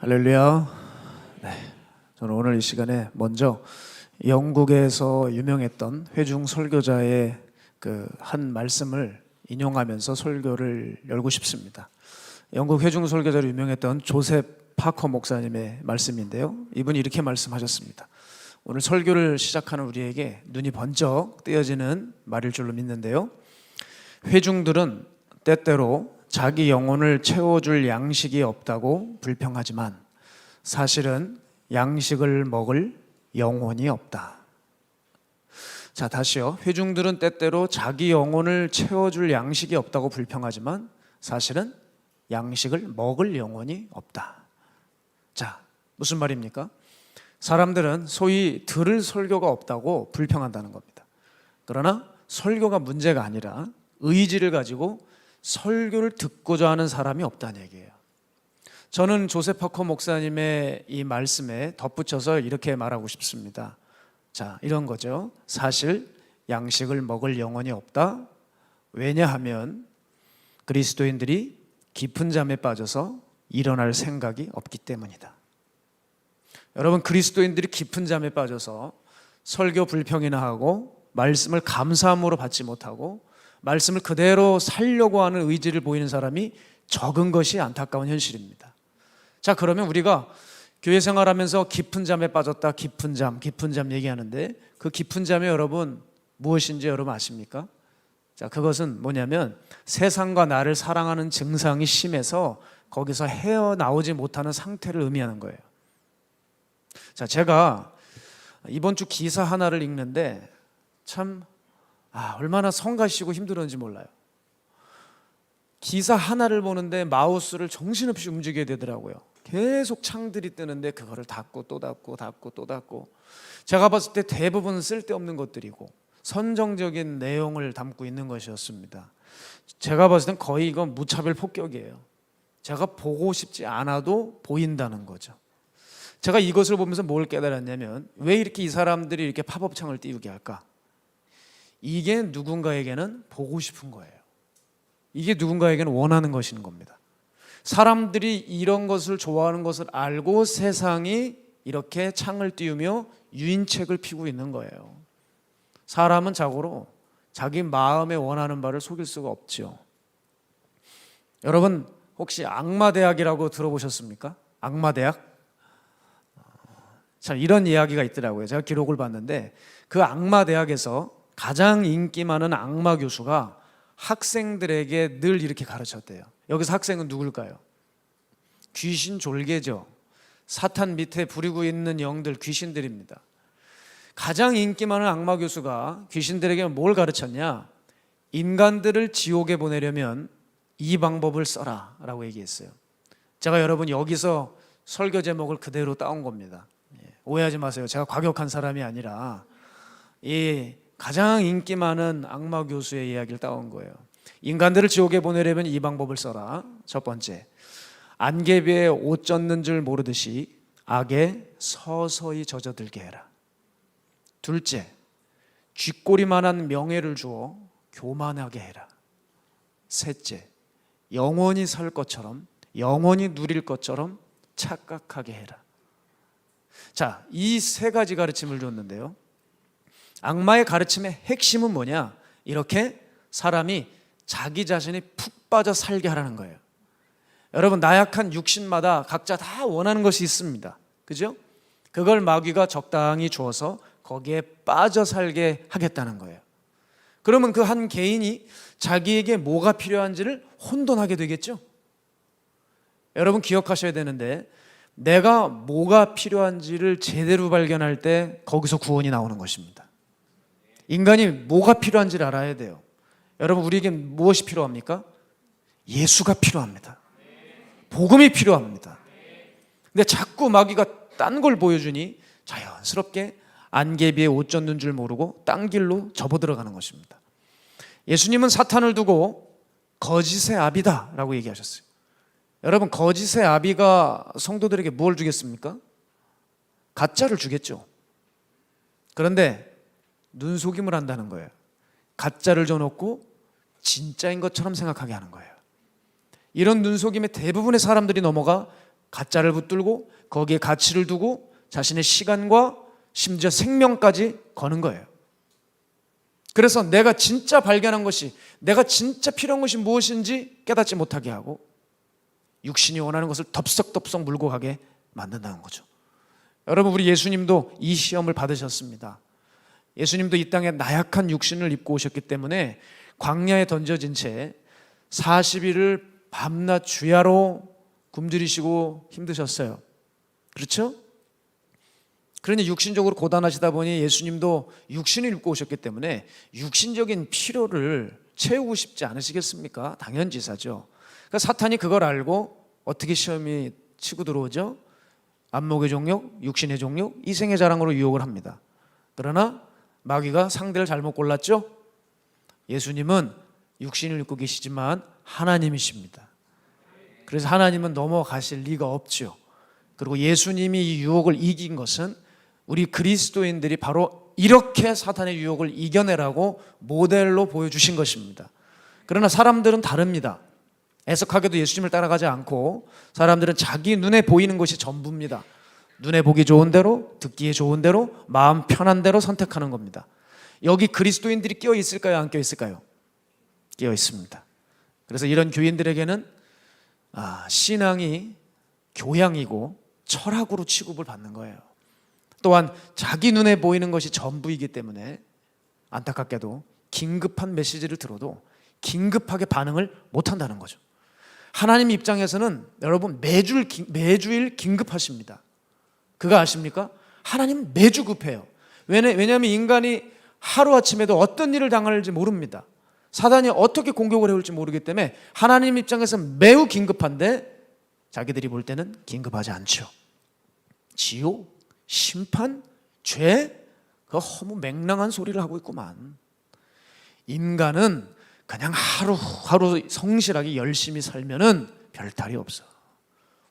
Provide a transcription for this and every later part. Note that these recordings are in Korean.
할렐루야. 네, 저는 오늘 이 시간에 먼저 영국에서 유명했던 회중 설교자의 그 한 말씀을 인용하면서 설교를 열고 싶습니다. 영국 회중 설교자로 유명했던 조셉 파커 목사님의 말씀인데요. 이분이 이렇게 말씀하셨습니다. 오늘 설교를 시작하는 우리에게 눈이 번쩍 뜨여지는 말일 줄로 믿는데요. 회중들은 때때로 자기 영혼을 채워줄 양식이 없다고 불평하지만 사실은 양식을 먹을 영혼이 없다. 자, 다시요. 회중들은 때때로 자기 영혼을 채워줄 양식이 없다고 불평하지만 사실은 양식을 먹을 영혼이 없다. 자, 무슨 말입니까? 사람들은 소위 들을 설교가 없다고 불평한다는 겁니다. 그러나 설교가 문제가 아니라 의지를 가지고 설교를 듣고자 하는 사람이 없다는 얘기예요. 저는 조셉 파커 목사님의 이 말씀에 덧붙여서 이렇게 말하고 싶습니다. 자, 이런 거죠. 사실 양식을 먹을 영혼이 없다. 왜냐하면 그리스도인들이 깊은 잠에 빠져서 일어날 생각이 없기 때문이다. 여러분, 그리스도인들이 깊은 잠에 빠져서 설교 불평이나 하고 말씀을 감사함으로 받지 못하고 말씀을 그대로 살려고 하는 의지를 보이는 사람이 적은 것이 안타까운 현실입니다. 자, 그러면 우리가 교회 생활하면서 깊은 잠에 빠졌다, 깊은 잠 얘기하는데 그 깊은 잠이 여러분 무엇인지 여러분 아십니까? 자, 그것은 뭐냐면 세상과 나를 사랑하는 증상이 심해서 거기서 헤어나오지 못하는 상태를 의미하는 거예요. 자, 제가 이번 주 기사 하나를 읽는데 참 얼마나 성가시고 힘들었는지 몰라요. 기사 하나를 보는데 마우스를 정신없이 움직여야 되더라고요. 계속 창들이 뜨는데 그거를 닫고 또 닫고 닫고 또 닫고. 제가 봤을 때 대부분 쓸데없는 것들이고 선정적인 내용을 담고 있는 것이었습니다. 제가 봤을 땐 거의 이건 무차별 폭격이에요. 제가 보고 싶지 않아도 보인다는 거죠. 제가 이것을 보면서 뭘 깨달았냐면 왜 이렇게 이 사람들이 이렇게 팝업창을 띄우게 할까? 이게 누군가에게는 보고 싶은 거예요. 이게 누군가에게는 원하는 것인 겁니다. 사람들이 이런 것을 좋아하는 것을 알고 세상이 이렇게 창을 띄우며 유인책을 피고 있는 거예요. 사람은 자고로 자기 마음에 원하는 바를 속일 수가 없죠. 여러분, 혹시 악마대학이라고 들어보셨습니까? 악마대학? 참 이런 이야기가 있더라고요. 제가 기록을 봤는데 그 악마대학에서 가장 인기 많은 악마 교수가 학생들에게 늘 이렇게 가르쳤대요. 여기서 학생은 누굴까요? 귀신 졸개죠. 사탄 밑에 부리고 있는 영들, 귀신들입니다. 가장 인기 많은 악마 교수가 귀신들에게 뭘 가르쳤냐? 인간들을 지옥에 보내려면 이 방법을 써라 라고 얘기했어요. 제가 여러분 여기서 설교 제목을 그대로 따온 겁니다. 오해하지 마세요. 제가 과격한 사람이 아니라 이 가장 인기 많은 악마 교수의 이야기를 따온 거예요. 인간들을 지옥에 보내려면 이 방법을 써라. 첫 번째, 안개비에 옷 젖는 줄 모르듯이 악에 서서히 젖어들게 해라. 둘째, 쥐꼬리만한 명예를 주어 교만하게 해라. 셋째, 영원히 살 것처럼 영원히 누릴 것처럼 착각하게 해라. 자, 이 세 가지 가르침을 줬는데요. 악마의 가르침의 핵심은 뭐냐? 이렇게 사람이 자기 자신이 푹 빠져 살게 하라는 거예요. 여러분, 나약한 육신마다 각자 다 원하는 것이 있습니다. 그죠? 그걸 마귀가 적당히 주어서 거기에 빠져 살게 하겠다는 거예요. 그러면 그 한 개인이 자기에게 뭐가 필요한지를 혼돈하게 되겠죠? 여러분 기억하셔야 되는데 내가 뭐가 필요한지를 제대로 발견할 때 거기서 구원이 나오는 것입니다. 인간이 뭐가 필요한지를 알아야 돼요. 여러분, 우리에게 무엇이 필요합니까? 예수가 필요합니다. 복음이 필요합니다. 근데 자꾸 마귀가 딴 걸 보여주니 자연스럽게 안개비에 옷 젖는 줄 모르고 딴 길로 접어들어가는 것입니다. 예수님은 사탄을 두고 거짓의 아비다 라고 얘기하셨어요. 여러분, 거짓의 아비가 성도들에게 무엇을 주겠습니까? 가짜를 주겠죠. 그런데 눈속임을 한다는 거예요. 가짜를 줘놓고 진짜인 것처럼 생각하게 하는 거예요. 이런 눈속임에 대부분의 사람들이 넘어가 가짜를 붙들고 거기에 가치를 두고 자신의 시간과 심지어 생명까지 거는 거예요. 그래서 내가 진짜 발견한 것이, 내가 진짜 필요한 것이 무엇인지 깨닫지 못하게 하고 육신이 원하는 것을 덥석덥석 물고 가게 만든다는 거죠. 여러분, 우리 예수님도 이 시험을 받으셨습니다. 예수님도 이 땅에 나약한 육신을 입고 오셨기 때문에 광야에 던져진 채 40일을 밤낮 주야로 굶주리시고 힘드셨어요. 그렇죠? 그러니 육신적으로 고단하시다 보니 예수님도 육신을 입고 오셨기 때문에 육신적인 필요를 채우고 싶지 않으시겠습니까? 당연지사죠. 그러니까 사탄이 그걸 알고 어떻게 시험이 치고 들어오죠? 안목의 종욕, 육신의 종욕, 이생의 자랑으로 유혹을 합니다. 그러나 마귀가 상대를 잘못 골랐죠? 예수님은 육신을 입고 계시지만 하나님이십니다. 그래서 하나님은 넘어가실 리가 없죠. 그리고 예수님이 이 유혹을 이긴 것은 우리 그리스도인들이 바로 이렇게 사탄의 유혹을 이겨내라고 모델로 보여주신 것입니다. 그러나 사람들은 다릅니다. 애석하게도 예수님을 따라가지 않고 사람들은 자기 눈에 보이는 것이 전부입니다. 눈에 보기 좋은 대로, 듣기에 좋은 대로, 마음 편한 대로 선택하는 겁니다. 여기 그리스도인들이 끼어 있을까요? 안 끼어 있을까요? 끼어 있습니다. 그래서 이런 교인들에게는 신앙이 교양이고 철학으로 취급을 받는 거예요. 또한 자기 눈에 보이는 것이 전부이기 때문에 안타깝게도 긴급한 메시지를 들어도 긴급하게 반응을 못한다는 거죠. 하나님 입장에서는 여러분 매주일 긴급하십니다. 그거 아십니까? 하나님은 매주 급해요. 왜냐하면 인간이 하루아침에도 어떤 일을 당할지 모릅니다. 사단이 어떻게 공격을 해올지 모르기 때문에 하나님 입장에서는 매우 긴급한데 자기들이 볼 때는 긴급하지 않죠. 지옥, 심판, 죄, 그 허무 맹랑한 소리를 하고 있구만. 인간은 그냥 하루하루 성실하게 열심히 살면은 별 탈이 없어.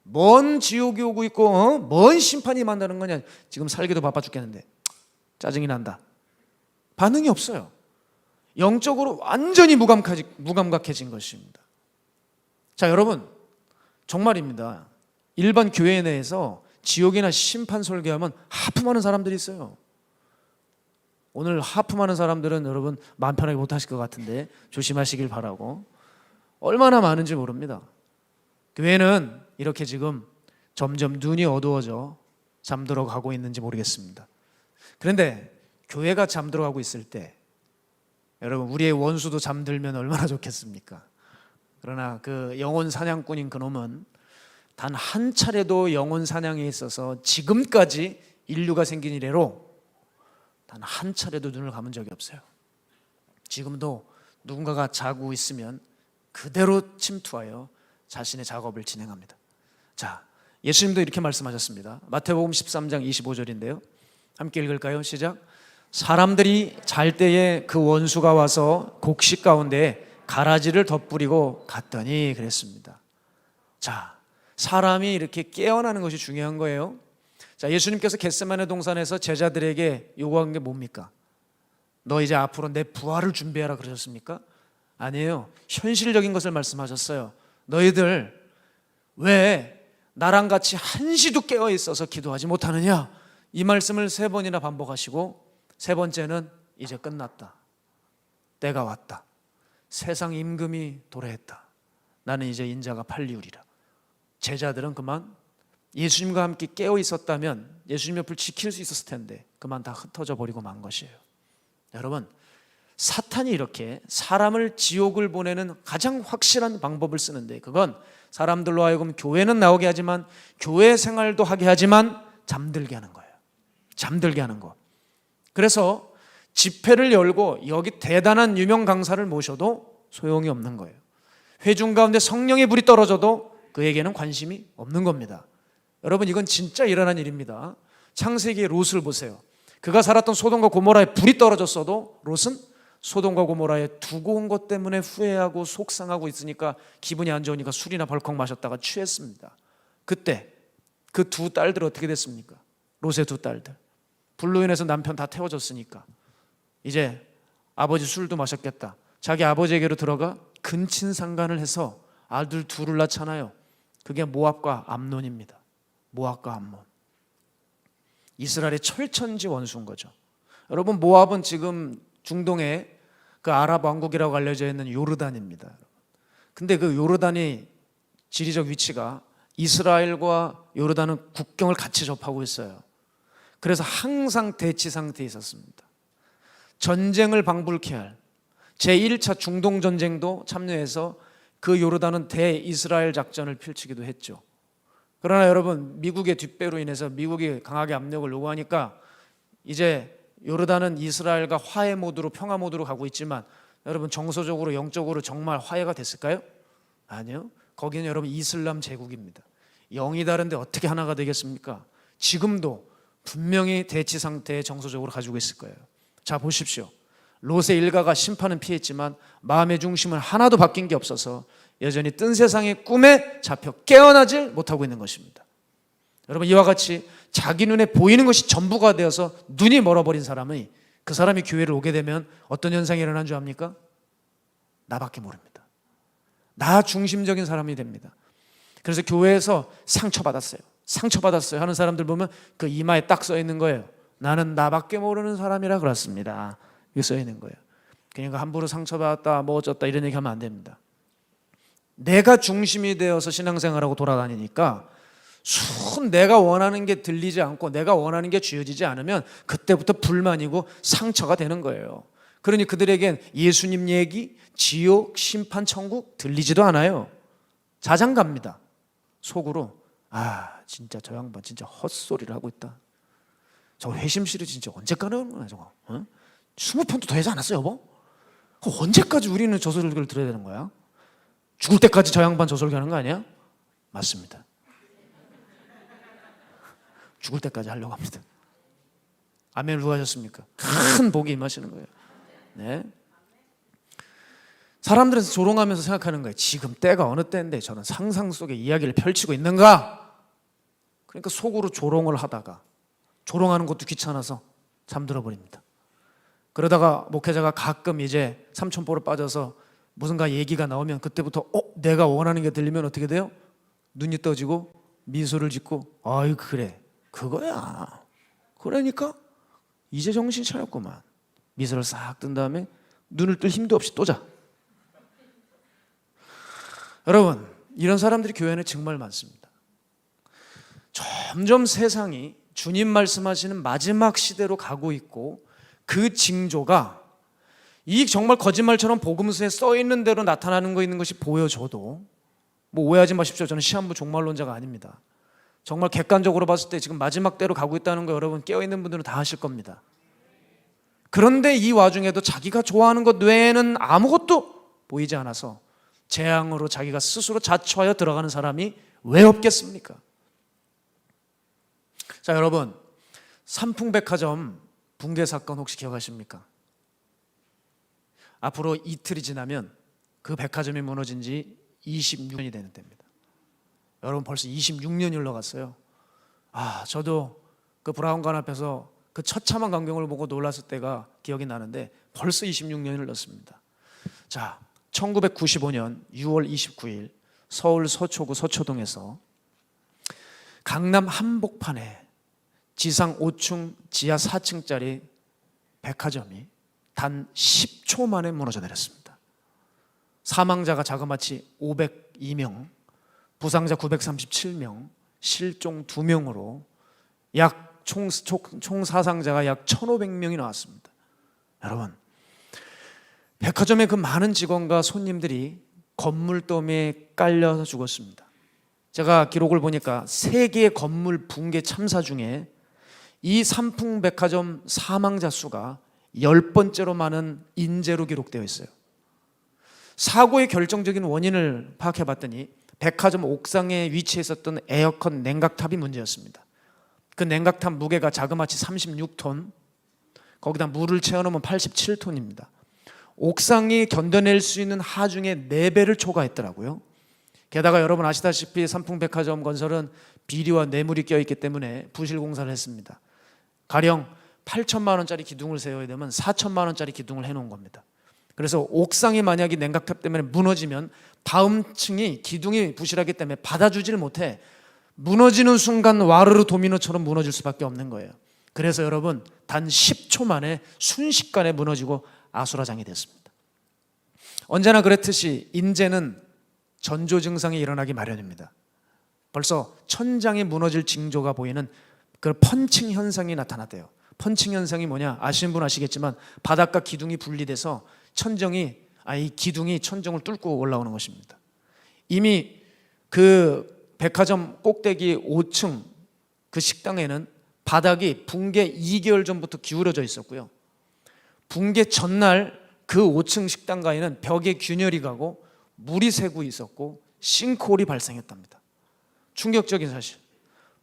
뭔 지옥이 오고 있고 뭔 심판이 만다는 거냐. 지금 살기도 바빠 죽겠는데 짜증이 난다. 반응이 없어요. 영적으로 완전히 무감각해진 것입니다. 자, 여러분, 정말입니다. 일반 교회 내에서 지옥이나 심판 설교하면 하품하는 사람들이 있어요. 오늘 하품하는 사람들은 여러분 마음 편하게 못하실 것 같은데 조심하시길 바라고. 얼마나 많은지 모릅니다. 교회는 이렇게 지금 점점 눈이 어두워져 잠들어 가고 있는지 모르겠습니다. 그런데 교회가 잠들어 가고 있을 때 여러분, 우리의 원수도 잠들면 얼마나 좋겠습니까? 그러나 그 영혼 사냥꾼인 그놈은 단 한 차례도 영혼 사냥에 있어서 지금까지 인류가 생긴 이래로 단 한 차례도 눈을 감은 적이 없어요. 지금도 누군가가 자고 있으면 그대로 침투하여 자신의 작업을 진행합니다. 자, 예수님도 이렇게 말씀하셨습니다. 마태복음 13장 25절인데요. 함께 읽을까요? 시작. 사람들이 잘 때에 그 원수가 와서 곡식 가운데 가라지를 덧뿌리고 갔더니 그랬습니다. 자, 사람이 이렇게 깨어나는 것이 중요한 거예요. 자, 예수님께서 겟세마네 동산에서 제자들에게 요구한 게 뭡니까? 너 이제 앞으로 내 부활을 준비하라 그러셨습니까? 아니에요. 현실적인 것을 말씀하셨어요. 너희들 왜 나랑 같이 한시도 깨어 있어서 기도하지 못하느냐? 이 말씀을 3번이나 반복하시고 세 번째는 이제 끝났다. 때가 왔다. 세상 임금이 도래했다. 나는 이제 인자가 팔리우리라. 제자들은 그만 예수님과 함께 깨어 있었다면 예수님 옆을 지킬 수 있었을 텐데 그만 다 흩어져 버리고 만 것이에요. 여러분, 사탄이 이렇게 사람을 지옥을 보내는 가장 확실한 방법을 쓰는데 그건 사람들로 하여금 교회는 나오게 하지만 교회 생활도 하게 하지만 잠들게 하는 거예요. 잠들게 하는 거. 그래서 집회를 열고 여기 대단한 유명 강사를 모셔도 소용이 없는 거예요. 회중 가운데 성령의 불이 떨어져도 그에게는 관심이 없는 겁니다. 여러분, 이건 진짜 일어난 일입니다. 창세기의 롯을 보세요. 그가 살았던 소돔과 고모라에 불이 떨어졌어도 롯은 소돔과 고모라에 두고 온 것 때문에 후회하고 속상하고 있으니까 기분이 안 좋으니까 술이나 벌컥 마셨다가 취했습니다. 그때 그 2 딸들 어떻게 됐습니까? 롯의 2 딸들 불로 인해서 남편 다 태워졌으니까 이제 아버지 술도 마셨겠다. 자기 아버지에게로 들어가 근친상간을 해서 아들 2을 낳잖아요. 그게 모압과 암논입니다. 모압과 암논. 이스라엘의 철천지 원수인 거죠. 여러분, 모압은 지금 중동의 그 아랍 왕국이라고 알려져 있는 요르단입니다. 근데 그 요르단이 지리적 위치가 이스라엘과 요르단은 국경을 같이 접하고 있어요. 그래서 항상 대치 상태에 있었습니다. 전쟁을 방불케 할 제1차 중동 전쟁도 참여해서 그 요르단은 대이스라엘 작전을 펼치기도 했죠. 그러나 여러분, 미국의 뒷배로 인해서 미국이 강하게 압력을 요구하니까 이제 요르단은 이스라엘과 화해 모드로, 평화 모드로 가고 있지만 여러분, 정서적으로 영적으로 정말 화해가 됐을까요? 아니요. 거기는 여러분 이슬람 제국입니다. 영이 다른데 어떻게 하나가 되겠습니까? 지금도 분명히 대치 상태에 정서적으로 가지고 있을 거예요. 자, 보십시오. 롯의 일가가 심판은 피했지만 마음의 중심은 하나도 바뀐 게 없어서 여전히 뜬 세상의 꿈에 잡혀 깨어나질 못하고 있는 것입니다. 여러분, 이와 같이 자기 눈에 보이는 것이 전부가 되어서 눈이 멀어버린 사람이, 그 사람이 교회를 오게 되면 어떤 현상이 일어난 줄 압니까? 나밖에 모릅니다. 나 중심적인 사람이 됩니다. 그래서 교회에서 상처받았어요 하는 사람들 보면 그 이마에 딱 써 있는 거예요. 나는 나밖에 모르는 사람이라 그렇습니다. 이게 써 있는 거예요. 그러니까 함부로 상처받았다, 뭐 어쩌다 이런 얘기 하면 안 됩니다. 내가 중심이 되어서 신앙생활하고 돌아다니니까 내가 원하는 게 들리지 않고 내가 원하는 게 쥐어지지 않으면 그때부터 불만이고 상처가 되는 거예요. 그러니 그들에겐 예수님 얘기, 지옥, 심판, 천국 들리지도 않아요. 자장갑니다. 속으로 진짜 저 양반 진짜 헛소리를 하고 있다. 저 회심실이 진짜 언제 가는 거야 저거? 20편도 더 하지 않았어 여보? 언제까지 우리는 저 소리를 들어야 되는 거야? 죽을 때까지 저 양반 저 소리 하는 거 아니야? 맞습니다. 죽을 때까지 하려고 합니다. 아멘. 누가 하셨습니까? 큰 복이 임하시는 거예요. 네. 사람들은 조롱하면서 생각하는 거예요. 지금 때가 어느 때인데 저는 상상 속의 이야기를 펼치고 있는가? 그러니까 속으로 조롱을 하다가 조롱하는 것도 귀찮아서 잠들어 버립니다. 그러다가 목회자가 가끔 이제 삼천포로 빠져서 무슨가 얘기가 나오면 그때부터 내가 원하는 게 들리면 어떻게 돼요? 눈이 떠지고 미소를 짓고 아유 그래 그거야. 그러니까 이제 정신 차렸구만. 미소를 싹 뜬 다음에 눈을 뜰 힘도 없이 또 자. 여러분, 이런 사람들이 교회는 정말 많습니다. 점점 세상이 주님 말씀하시는 마지막 시대로 가고 있고 그 징조가 이 정말 거짓말처럼 복음서에 써 있는 대로 나타나는 거 있는 것이 보여져도 뭐 오해하지 마십시오. 저는 시한부 종말론자가 아닙니다. 정말 객관적으로 봤을 때 지금 마지막 때로 가고 있다는 거 여러분 깨어있는 분들은 다 아실 겁니다. 그런데 이 와중에도 자기가 좋아하는 것 외에는 아무것도 보이지 않아서 재앙으로 자기가 스스로 자초하여 들어가는 사람이 왜 없겠습니까? 자, 여러분, 삼풍백화점 붕괴 사건 혹시 기억하십니까? 앞으로 이틀이 지나면 그 백화점이 무너진 지 26년이 되는 때입니다. 여러분, 벌써 26년이 흘러갔어요. 저도 그 브라운관 앞에서 그 처참한 광경을 보고 놀랐을 때가 기억이 나는데 벌써 26년이 흘렀습니다. 자, 1995년 6월 29일 서울 서초구 서초동에서 강남 한복판에 지상 5층 지하 4층짜리 백화점이 단 10초 만에 무너져 내렸습니다. 사망자가 자그마치 502명, 부상자 937명, 실종 2명으로 총 사상자가 약 1,500명이 나왔습니다. 여러분, 백화점의 그 많은 직원과 손님들이 건물더미에 깔려서 죽었습니다. 제가 기록을 보니까 세계의 건물 붕괴 참사 중에 이 삼풍백화점 사망자 수가 10번째로 많은 인재로 기록되어 있어요. 사고의 결정적인 원인을 파악해 봤더니 백화점 옥상에 위치해 있었던 에어컨 냉각탑이 문제였습니다. 그 냉각탑 무게가 자그마치 36톤, 거기다 물을 채워넣으면 87톤입니다. 옥상이 견뎌낼 수 있는 하중의 4배를 초과했더라고요. 게다가 여러분 아시다시피 삼풍백화점 건설은 비리와 뇌물이 껴있기 때문에 부실 공사를 했습니다. 가령 8천만 원짜리 기둥을 세워야 되면 4천만 원짜리 기둥을 해놓은 겁니다. 그래서 옥상이 만약에 냉각탑 때문에 무너지면 다음 층이 기둥이 부실하기 때문에 받아주지를 못해 무너지는 순간 와르르 도미노처럼 무너질 수밖에 없는 거예요. 그래서 여러분 단 10초 만에 순식간에 무너지고 아수라장이 됐습니다. 언제나 그랬듯이 인재는 전조 증상이 일어나기 마련입니다. 벌써 천장이 무너질 징조가 보이는 그 펀칭 현상이 나타났대요. 펀칭 현상이 뭐냐? 아시는 분 아시겠지만 바닥과 기둥이 분리돼서 이 기둥이 천정을 뚫고 올라오는 것입니다. 이미 그 백화점 꼭대기 5층 그 식당에는 바닥이 붕괴 2개월 전부터 기울어져 있었고요. 붕괴 전날 그 5층 식당가에는 벽에 균열이 가고 물이 새고 있었고 싱크홀이 발생했답니다. 충격적인 사실.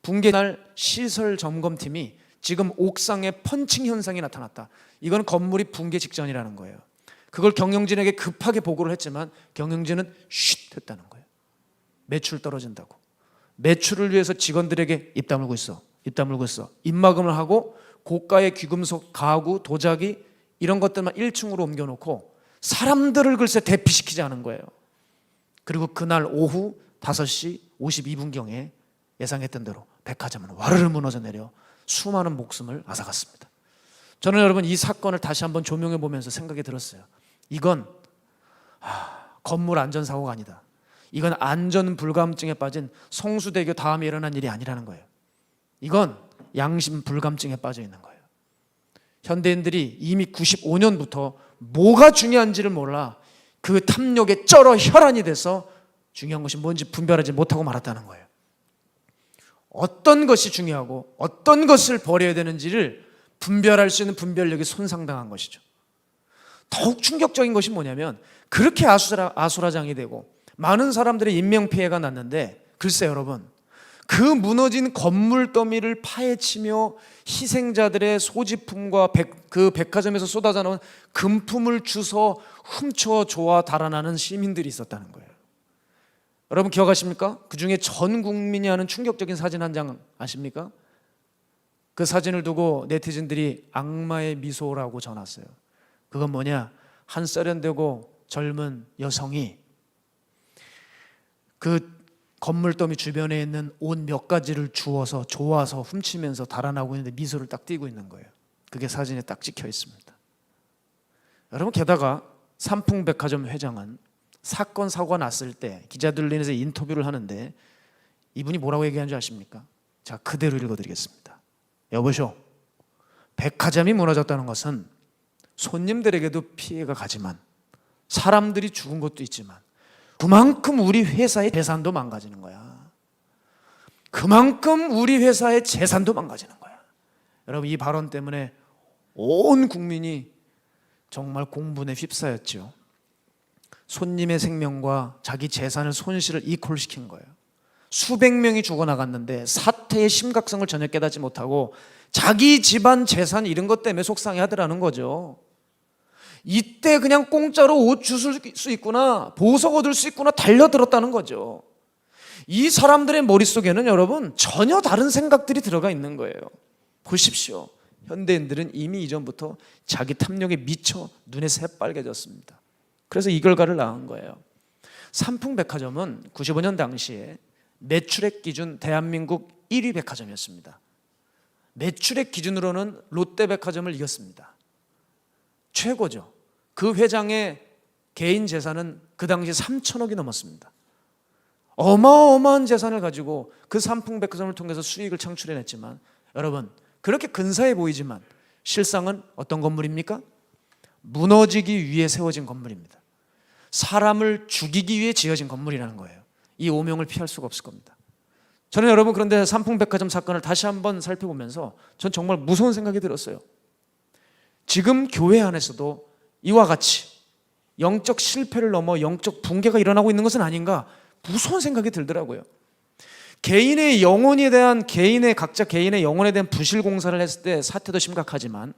붕괴 날 시설 점검팀이 지금 옥상에 펀칭 현상이 나타났다. 이건 건물이 붕괴 직전이라는 거예요. 그걸 경영진에게 급하게 보고를 했지만 경영진은 쉿 했다는 거예요. 매출 떨어진다고. 매출을 위해서 직원들에게 입 다물고 있어. 입막음을 하고 고가의 귀금속, 가구, 도자기 이런 것들만 1층으로 옮겨놓고 사람들을 글쎄 대피시키지 않은 거예요. 그리고 그날 오후 5시 52분경에 예상했던 대로 백화점은 와르르 무너져 내려 수많은 목숨을 앗아갔습니다. 저는 여러분 이 사건을 다시 한번 조명해 보면서 생각이 들었어요. 이건 건물 안전사고가 아니다. 이건 안전불감증에 빠진 성수대교 다음에 일어난 일이 아니라는 거예요. 이건 양심불감증에 빠져 있는 거예요. 현대인들이 이미 95년부터 뭐가 중요한지를 몰라 그 탐욕에 쩔어 혈안이 돼서 중요한 것이 뭔지 분별하지 못하고 말았다는 거예요. 어떤 것이 중요하고 어떤 것을 버려야 되는지를 분별할 수 있는 분별력이 손상당한 것이죠. 더욱 충격적인 것이 뭐냐면 그렇게 아수라장이 되고 많은 사람들의 인명피해가 났는데 글쎄 여러분 그 무너진 건물 더미를 파헤치며 희생자들의 소지품과 그 백화점에서 쏟아져 나온 금품을 주워 훔쳐 좋아 달아나는 시민들이 있었다는 거예요. 여러분 기억하십니까? 그 중에 전 국민이 아는 충격적인 사진 한 장 아십니까? 그 사진을 두고 네티즌들이 악마의 미소라고 전했어요. 그건 뭐냐? 한 세련되고 젊은 여성이 그 건물더미 주변에 있는 옷 몇 가지를 주워서 좋아서 훔치면서 달아나고 있는데 미소를 딱 띄고 있는 거예요. 그게 사진에 딱 찍혀 있습니다. 여러분 게다가 삼풍백화점 회장은 사건 사고가 났을 때 기자들을 인해서 인터뷰를 하는데 이분이 뭐라고 얘기한 줄 아십니까? 자, 그대로 읽어드리겠습니다. 여보쇼, 백화점이 무너졌다는 것은 손님들에게도 피해가 가지만 사람들이 죽은 것도 있지만 그만큼 우리 회사의 재산도 망가지는 거야. 그만큼 우리 회사의 재산도 망가지는 거야. 여러분 이 발언 때문에 온 국민이 정말 공분에 휩싸였죠. 손님의 생명과 자기 재산을 손실을 이퀄시킨 거예요. 수백 명이 죽어나갔는데 사태의 심각성을 전혀 깨닫지 못하고 자기 집안 재산 이런 것 때문에 속상해하더라는 거죠. 이때 그냥 공짜로 옷 주실 수 있구나, 보석 얻을 수 있구나 달려들었다는 거죠. 이 사람들의 머릿속에는 여러분 전혀 다른 생각들이 들어가 있는 거예요. 보십시오. 현대인들은 이미 이전부터 자기 탐욕에 미쳐 눈에 새빨개졌습니다. 그래서 이 결과를 낳은 거예요. 삼풍백화점은 95년 당시에 매출액 기준 대한민국 1위 백화점이었습니다. 매출액 기준으로는 롯데백화점을 이겼습니다. 최고죠. 그 회장의 개인 재산은 그 당시 3천억이 넘었습니다. 어마어마한 재산을 가지고 그 삼풍백화점을 통해서 수익을 창출해냈지만 여러분 그렇게 근사해 보이지만 실상은 어떤 건물입니까? 무너지기 위해 세워진 건물입니다. 사람을 죽이기 위해 지어진 건물이라는 거예요. 이 오명을 피할 수가 없을 겁니다. 저는 여러분 그런데 삼풍백화점 사건을 다시 한번 살펴보면서 전 정말 무서운 생각이 들었어요. 지금 교회 안에서도 이와 같이 영적 실패를 넘어 영적 붕괴가 일어나고 있는 것은 아닌가 무서운 생각이 들더라고요. 개인의 영혼에 대한 각자 개인의 영혼에 대한 부실 공사를 했을 때 사태도 심각하지만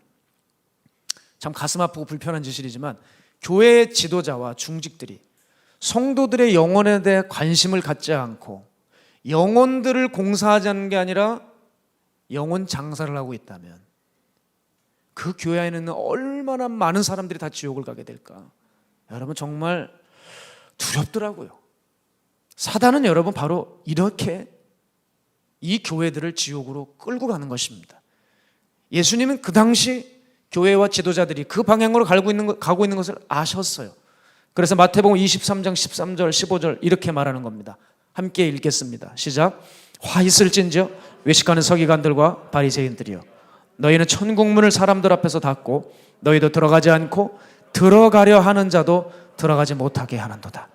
참 가슴 아프고 불편한 진실이지만 교회의 지도자와 중직들이 성도들의 영혼에 대해 관심을 갖지 않고 영혼들을 공사하지 않는 게 아니라 영혼 장사를 하고 있다면 그 교회 안에는 얼마나 많은 사람들이 다 지옥을 가게 될까? 여러분 정말 두렵더라고요. 사단은 여러분 바로 이렇게 이 교회들을 지옥으로 끌고 가는 것입니다. 예수님은 그 당시 교회와 지도자들이 그 방향으로 가고 있는 것을 아셨어요. 그래서 마태복음 23장 13절 15절 이렇게 말하는 겁니다. 함께 읽겠습니다. 시작. 화 있을진저 외식하는 서기관들과 바리새인들이여, 너희는 천국문을 사람들 앞에서 닫고 너희도 들어가지 않고 들어가려 하는 자도 들어가지 못하게 하는도다.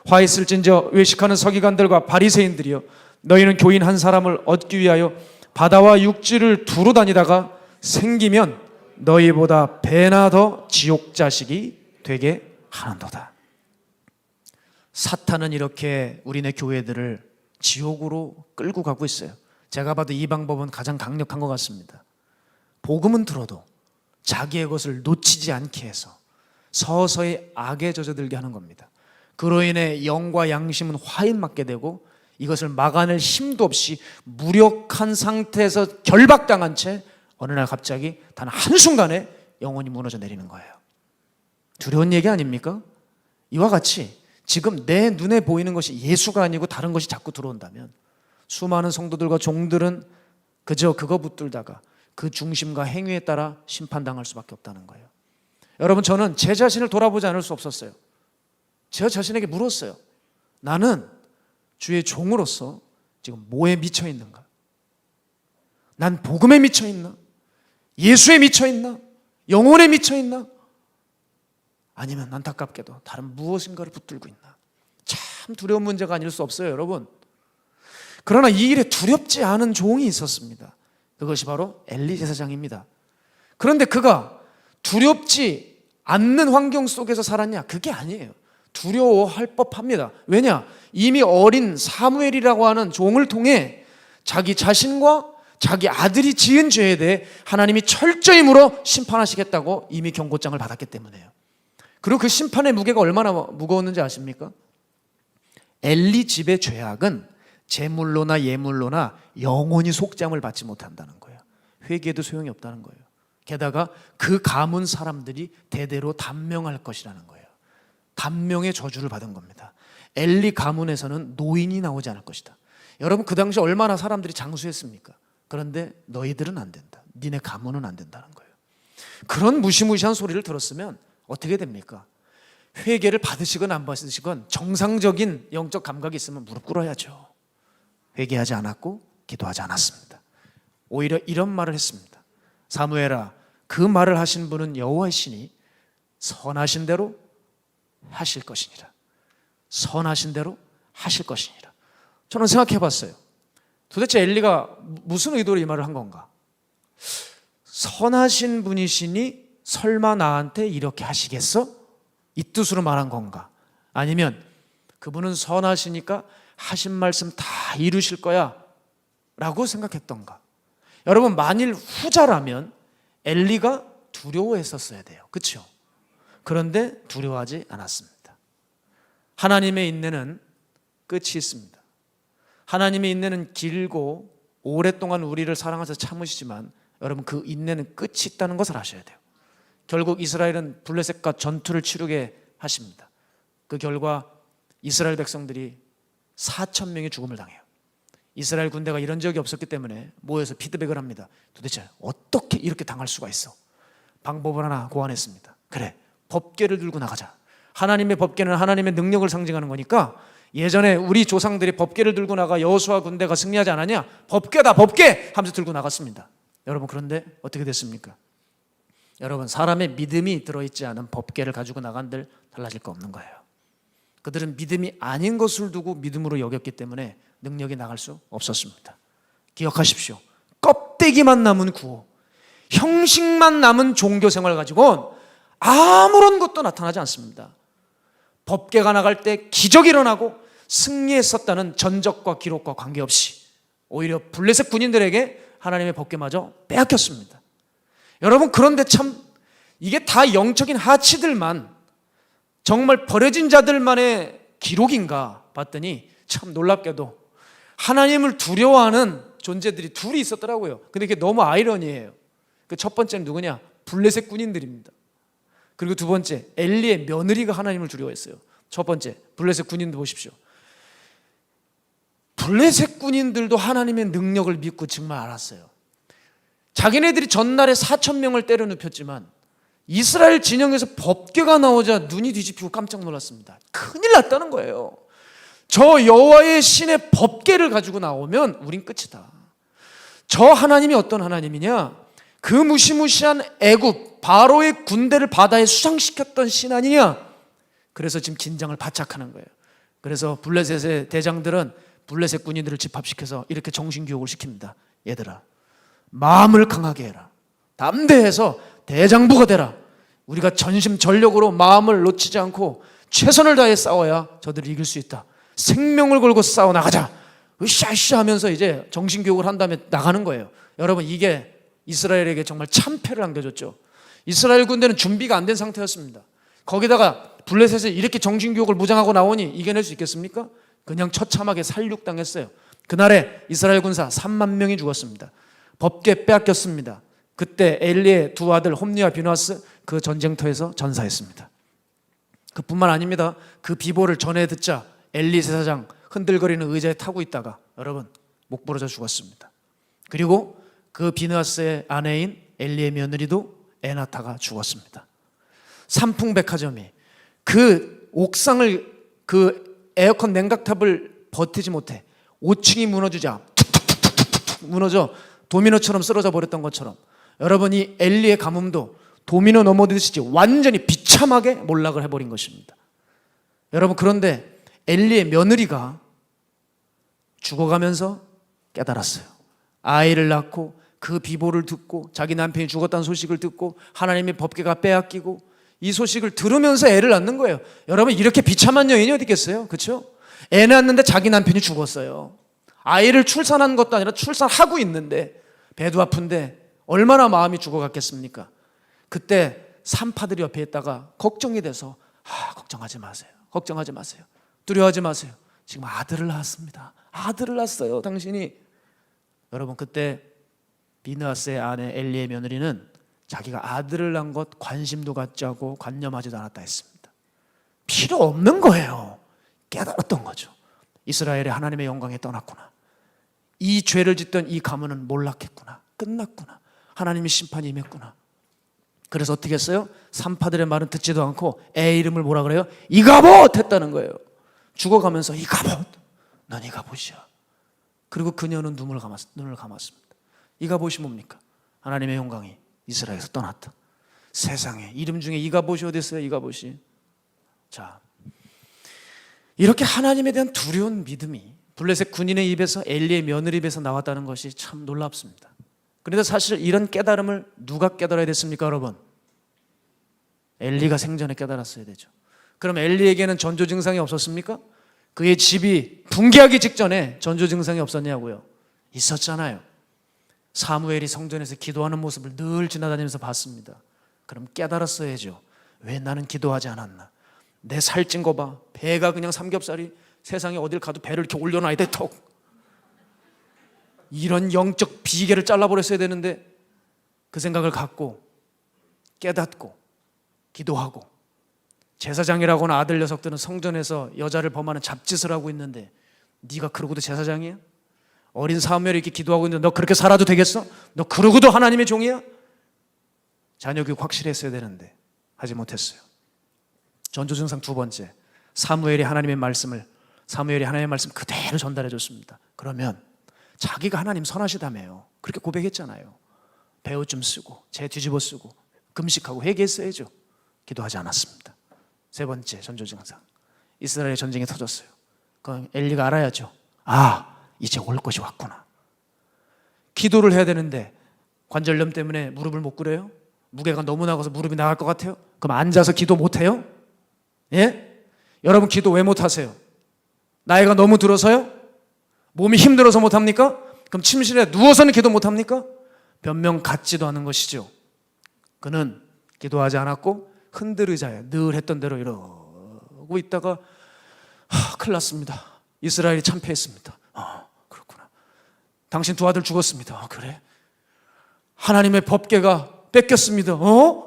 화 있을진저 외식하는 서기관들과 바리새인들이여, 너희는 교인 한 사람을 얻기 위하여 바다와 육지를 두루 다니다가 생기면 너희보다 배나 더 지옥 자식이 되게 하는도다. 사탄은 이렇게 우리네 교회들을 지옥으로 끌고 가고 있어요. 제가 봐도 이 방법은 가장 강력한 것 같습니다. 복음은 들어도 자기의 것을 놓치지 않게 해서 서서히 악에 젖어들게 하는 겁니다. 그로 인해 영과 양심은 화인맞게 되고 이것을 막아낼 힘도 없이 무력한 상태에서 결박당한 채 어느 날 갑자기 단 한순간에 영혼이 무너져 내리는 거예요. 두려운 얘기 아닙니까? 이와 같이 지금 내 눈에 보이는 것이 예수가 아니고 다른 것이 자꾸 들어온다면 수많은 성도들과 종들은 그저 그거 붙들다가 그 중심과 행위에 따라 심판당할 수밖에 없다는 거예요. 여러분, 저는 제 자신을 돌아보지 않을 수 없었어요. 제 자신에게 물었어요. 나는 주의 종으로서 지금 뭐에 미쳐 있는가? 난 복음에 미쳐 있나? 예수에 미쳐 있나? 영혼에 미쳐 있나? 아니면 안타깝게도 다른 무엇인가를 붙들고 있나? 참 두려운 문제가 아닐 수 없어요, 여러분. 그러나 이 일에 두렵지 않은 종이 있었습니다. 그것이 바로 엘리 제사장입니다. 그런데 그가 두렵지 않는 환경 속에서 살았냐? 그게 아니에요. 두려워할 법합니다. 왜냐? 이미 어린 사무엘이라고 하는 종을 통해 자기 자신과 자기 아들이 지은 죄에 대해 하나님이 철저히 물어 심판하시겠다고 이미 경고장을 받았기 때문에요. 그리고 그 심판의 무게가 얼마나 무거웠는지 아십니까? 엘리 집의 죄악은 제물로나 예물로나 영원히 속죄함을 받지 못한다는 거예요. 회개해도 소용이 없다는 거예요. 게다가 그 가문 사람들이 대대로 단명할 것이라는 거예요. 단명의 저주를 받은 겁니다. 엘리 가문에서는 노인이 나오지 않을 것이다. 여러분, 그 당시 얼마나 사람들이 장수했습니까? 그런데 너희들은 안 된다. 니네 가문은 안 된다는 거예요. 그런 무시무시한 소리를 들었으면 어떻게 됩니까? 회개를 받으시건 안 받으시건 정상적인 영적 감각이 있으면 무릎 꿇어야죠. 회개하지 않았고 기도하지 않았습니다. 오히려 이런 말을 했습니다. 사무엘아, 그 말을 하신 분은 여호와이시니 선하신 대로 하실 것이니라. 선하신 대로 하실 것이니라. 저는 생각해 봤어요. 도대체 엘리가 무슨 의도로 이 말을 한 건가? 선하신 분이시니 설마 나한테 이렇게 하시겠어? 이 뜻으로 말한 건가? 아니면 그분은 선하시니까 하신 말씀 다 이루실 거야 라고 생각했던가? 여러분, 만일 후자라면 엘리가 두려워했었어야 돼요. 그렇죠? 그런데 두려워하지 않았습니다. 하나님의 인내는 끝이 있습니다. 하나님의 인내는 길고 오랫동안 우리를 사랑하셔서 참으시지만 여러분, 그 인내는 끝이 있다는 것을 아셔야 돼요. 결국 이스라엘은 블레셋과 전투를 치르게 하십니다. 그 결과 이스라엘 백성들이 4,000명의 죽음을 당해요. 이스라엘 군대가 이런 적이 없었기 때문에 모여서 피드백을 합니다. 도대체 어떻게 이렇게 당할 수가 있어? 방법을 하나 고안했습니다. 그래, 법궤를 들고 나가자. 하나님의 법궤는 하나님의 능력을 상징하는 거니까 예전에 우리 조상들이 법궤를 들고 나가 여호수아 군대가 승리하지 않았냐? 법궤다, 법궤! 하면서 들고 나갔습니다. 여러분, 그런데 어떻게 됐습니까? 여러분, 사람의 믿음이 들어있지 않은 법궤를 가지고 나간들 달라질 거 없는 거예요. 그들은 믿음이 아닌 것을 두고 믿음으로 여겼기 때문에 능력이 나갈 수 없었습니다. 기억하십시오. 껍데기만 남은 구호, 형식만 남은 종교 생활 가지고는 아무런 것도 나타나지 않습니다. 법궤가 나갈 때 기적이 일어나고 승리했었다는 전적과 기록과 관계없이 오히려 블레셋 군인들에게 하나님의 법궤마저 빼앗겼습니다. 여러분, 그런데 참 이게 다 영적인 하치들만, 정말 버려진 자들만의 기록인가 봤더니 참 놀랍게도 하나님을 두려워하는 존재들이 둘이 있었더라고요. 근데 그게 너무 아이러니해요. 그 첫 번째는 누구냐? 블레셋 군인들입니다. 그리고 두 번째, 엘리의 며느리가 하나님을 두려워했어요. 첫 번째, 블레셋 군인들 보십시오. 블레셋 군인들도 하나님의 능력을 믿고 정말 알았어요. 자기네들이 전날에 4,000명을 때려 눕혔지만 이스라엘 진영에서 법궤가 나오자 눈이 뒤집히고 깜짝 놀랐습니다. 큰일 났다는 거예요. 저 여호와의 신의 법궤를 가지고 나오면 우린 끝이다. 저 하나님이 어떤 하나님이냐? 그 무시무시한 애굽 바로의 군대를 바다에 수상시켰던 신 아니냐? 그래서 지금 긴장을 바짝하는 거예요. 그래서 블레셋의 대장들은 블레셋 군인들을 집합시켜서 이렇게 정신교육을 시킵니다. 얘들아, 마음을 강하게 해라. 담대해서 대장부가 되라. 우리가 전심전력으로 마음을 놓치지 않고 최선을 다해 싸워야 저들을 이길 수 있다. 생명을 걸고 싸워 나가자. 으쌰으쌰 하면서 이제 정신교육을 한 다음에 나가는 거예요. 여러분, 이게 이스라엘에게 정말 참패를 안겨줬죠. 이스라엘 군대는 준비가 안 된 상태였습니다. 거기다가 블레셋에 이렇게 정신교육을 무장하고 나오니 이겨낼 수 있겠습니까? 그냥 처참하게 살육당했어요. 그날에 이스라엘 군사 3만 명이 죽었습니다. 법궤 빼앗겼습니다. 그때 엘리의 두 아들 홈니와 비누아스 그 전쟁터에서 전사했습니다. 그뿐만 아닙니다. 그 비보를 전해 듣자 엘리 제사장 흔들거리는 의자에 타고 있다가 여러분 목 부러져 죽었습니다. 그리고 그 비누아스의 아내인 엘리의 며느리도 에나타가 죽었습니다. 삼풍백화점이 그 옥상을 그 에어컨 냉각탑을 버티지 못해 5층이 무너지자 툭툭툭툭툭 무너져 도미노처럼 쓰러져 버렸던 것처럼 여러분 이 엘리의 가뭄도 도미노 넘어지듯이 완전히 비참하게 몰락을 해버린 것입니다. 여러분, 그런데 엘리의 며느리가 죽어가면서 깨달았어요. 아이를 낳고 그 비보를 듣고 자기 남편이 죽었다는 소식을 듣고 하나님의 법궤가 빼앗기고 이 소식을 들으면서 애를 낳는 거예요. 여러분, 이렇게 비참한 여인이 어디 있겠어요? 그렇죠? 애 낳았는데 자기 남편이 죽었어요. 아이를 출산한 것도 아니라 출산하고 있는데 배도 아픈데 얼마나 마음이 죽어갔겠습니까? 그때 산파들이 옆에 있다가 걱정이 돼서 걱정하지 마세요. 걱정하지 마세요. 두려워하지 마세요. 지금 아들을 낳았습니다. 아들을 낳았어요, 당신이. 여러분, 그때 비느하스의 아내 엘리의 며느리는 자기가 아들을 낳은 것 관심도 갖지 않고 관념하지도 않았다 했습니다. 필요 없는 거예요. 깨달았던 거죠. 이스라엘의 하나님의 영광에 떠났구나. 이 죄를 짓던 이 가문은 몰락했구나. 끝났구나. 하나님의 심판이 임했구나. 그래서 어떻게 했어요? 산파들의 말은 듣지도 않고 애 이름을 뭐라 그래요? 이가봇 했다는 거예요. 죽어가면서 이가봇, 넌 이가봇이야. 그리고 그녀는 눈을 감았습니다. 이가봇이 뭡니까? 하나님의 영광이 이스라엘에서 떠났다. 세상에 이름 중에 이가봇이 어디 있어요? 이가봇이. 자, 이렇게 하나님에 대한 두려운 믿음이 블레셋 군인의 입에서 엘리의 며느리 입에서 나왔다는 것이 참 놀랍습니다. 그런데 사실 이런 깨달음을 누가 깨달아야 됐습니까, 여러분? 엘리가 생전에 깨달았어야 되죠. 그럼 엘리에게는 전조 증상이 없었습니까? 그의 집이 붕괴하기 직전에 전조 증상이 없었냐고요? 있었잖아요. 사무엘이 성전에서 기도하는 모습을 늘 지나다니면서 봤습니다. 그럼 깨달았어야죠. 왜 나는 기도하지 않았나? 내 살찐 거 봐. 배가 그냥 삼겹살이 세상에 어딜 가도 배를 이렇게 올려놔야 돼, 톡. 이런 영적 비계를 잘라버렸어야 되는데 그 생각을 갖고 깨닫고 기도하고, 제사장이라고는 아들 녀석들은 성전에서 여자를 범하는 잡짓을 하고 있는데 네가 그러고도 제사장이야? 어린 사무엘이 이렇게 기도하고 있는데 너 그렇게 살아도 되겠어? 너 그러고도 하나님의 종이야? 자녀 교육 확실히 했어야 되는데 하지 못했어요. 전조증상 두 번째, 사무엘이 하나님의 말씀 그대로 전달해 줬습니다. 그러면 자기가 하나님 선하시다며요. 그렇게 고백했잖아요. 배옷 좀 쓰고 재 뒤집어 쓰고 금식하고 회개했어야죠. 기도하지 않았습니다. 세 번째 전조증상, 이스라엘 전쟁이 터졌어요. 그럼 엘리가 알아야죠. 이제 올 것이 왔구나. 기도를 해야 되는데 관절염 때문에 무릎을 못 꿇어요? 무게가 너무 나가서 무릎이 나갈 것 같아요? 그럼 앉아서 기도 못 해요? 예? 여러분, 기도 왜 못 하세요? 나이가 너무 들어서요? 몸이 힘들어서 못 합니까? 그럼 침실에 누워서는 기도 못 합니까? 변명 같지도 않은 것이죠. 그는 기도하지 않았고 흔들 의자에 늘 했던 대로 이러고 있다가 큰일 났습니다. 이스라엘이 참패했습니다. 그렇구나. 당신 두 아들 죽었습니다. 그래? 하나님의 법궤가 뺏겼습니다.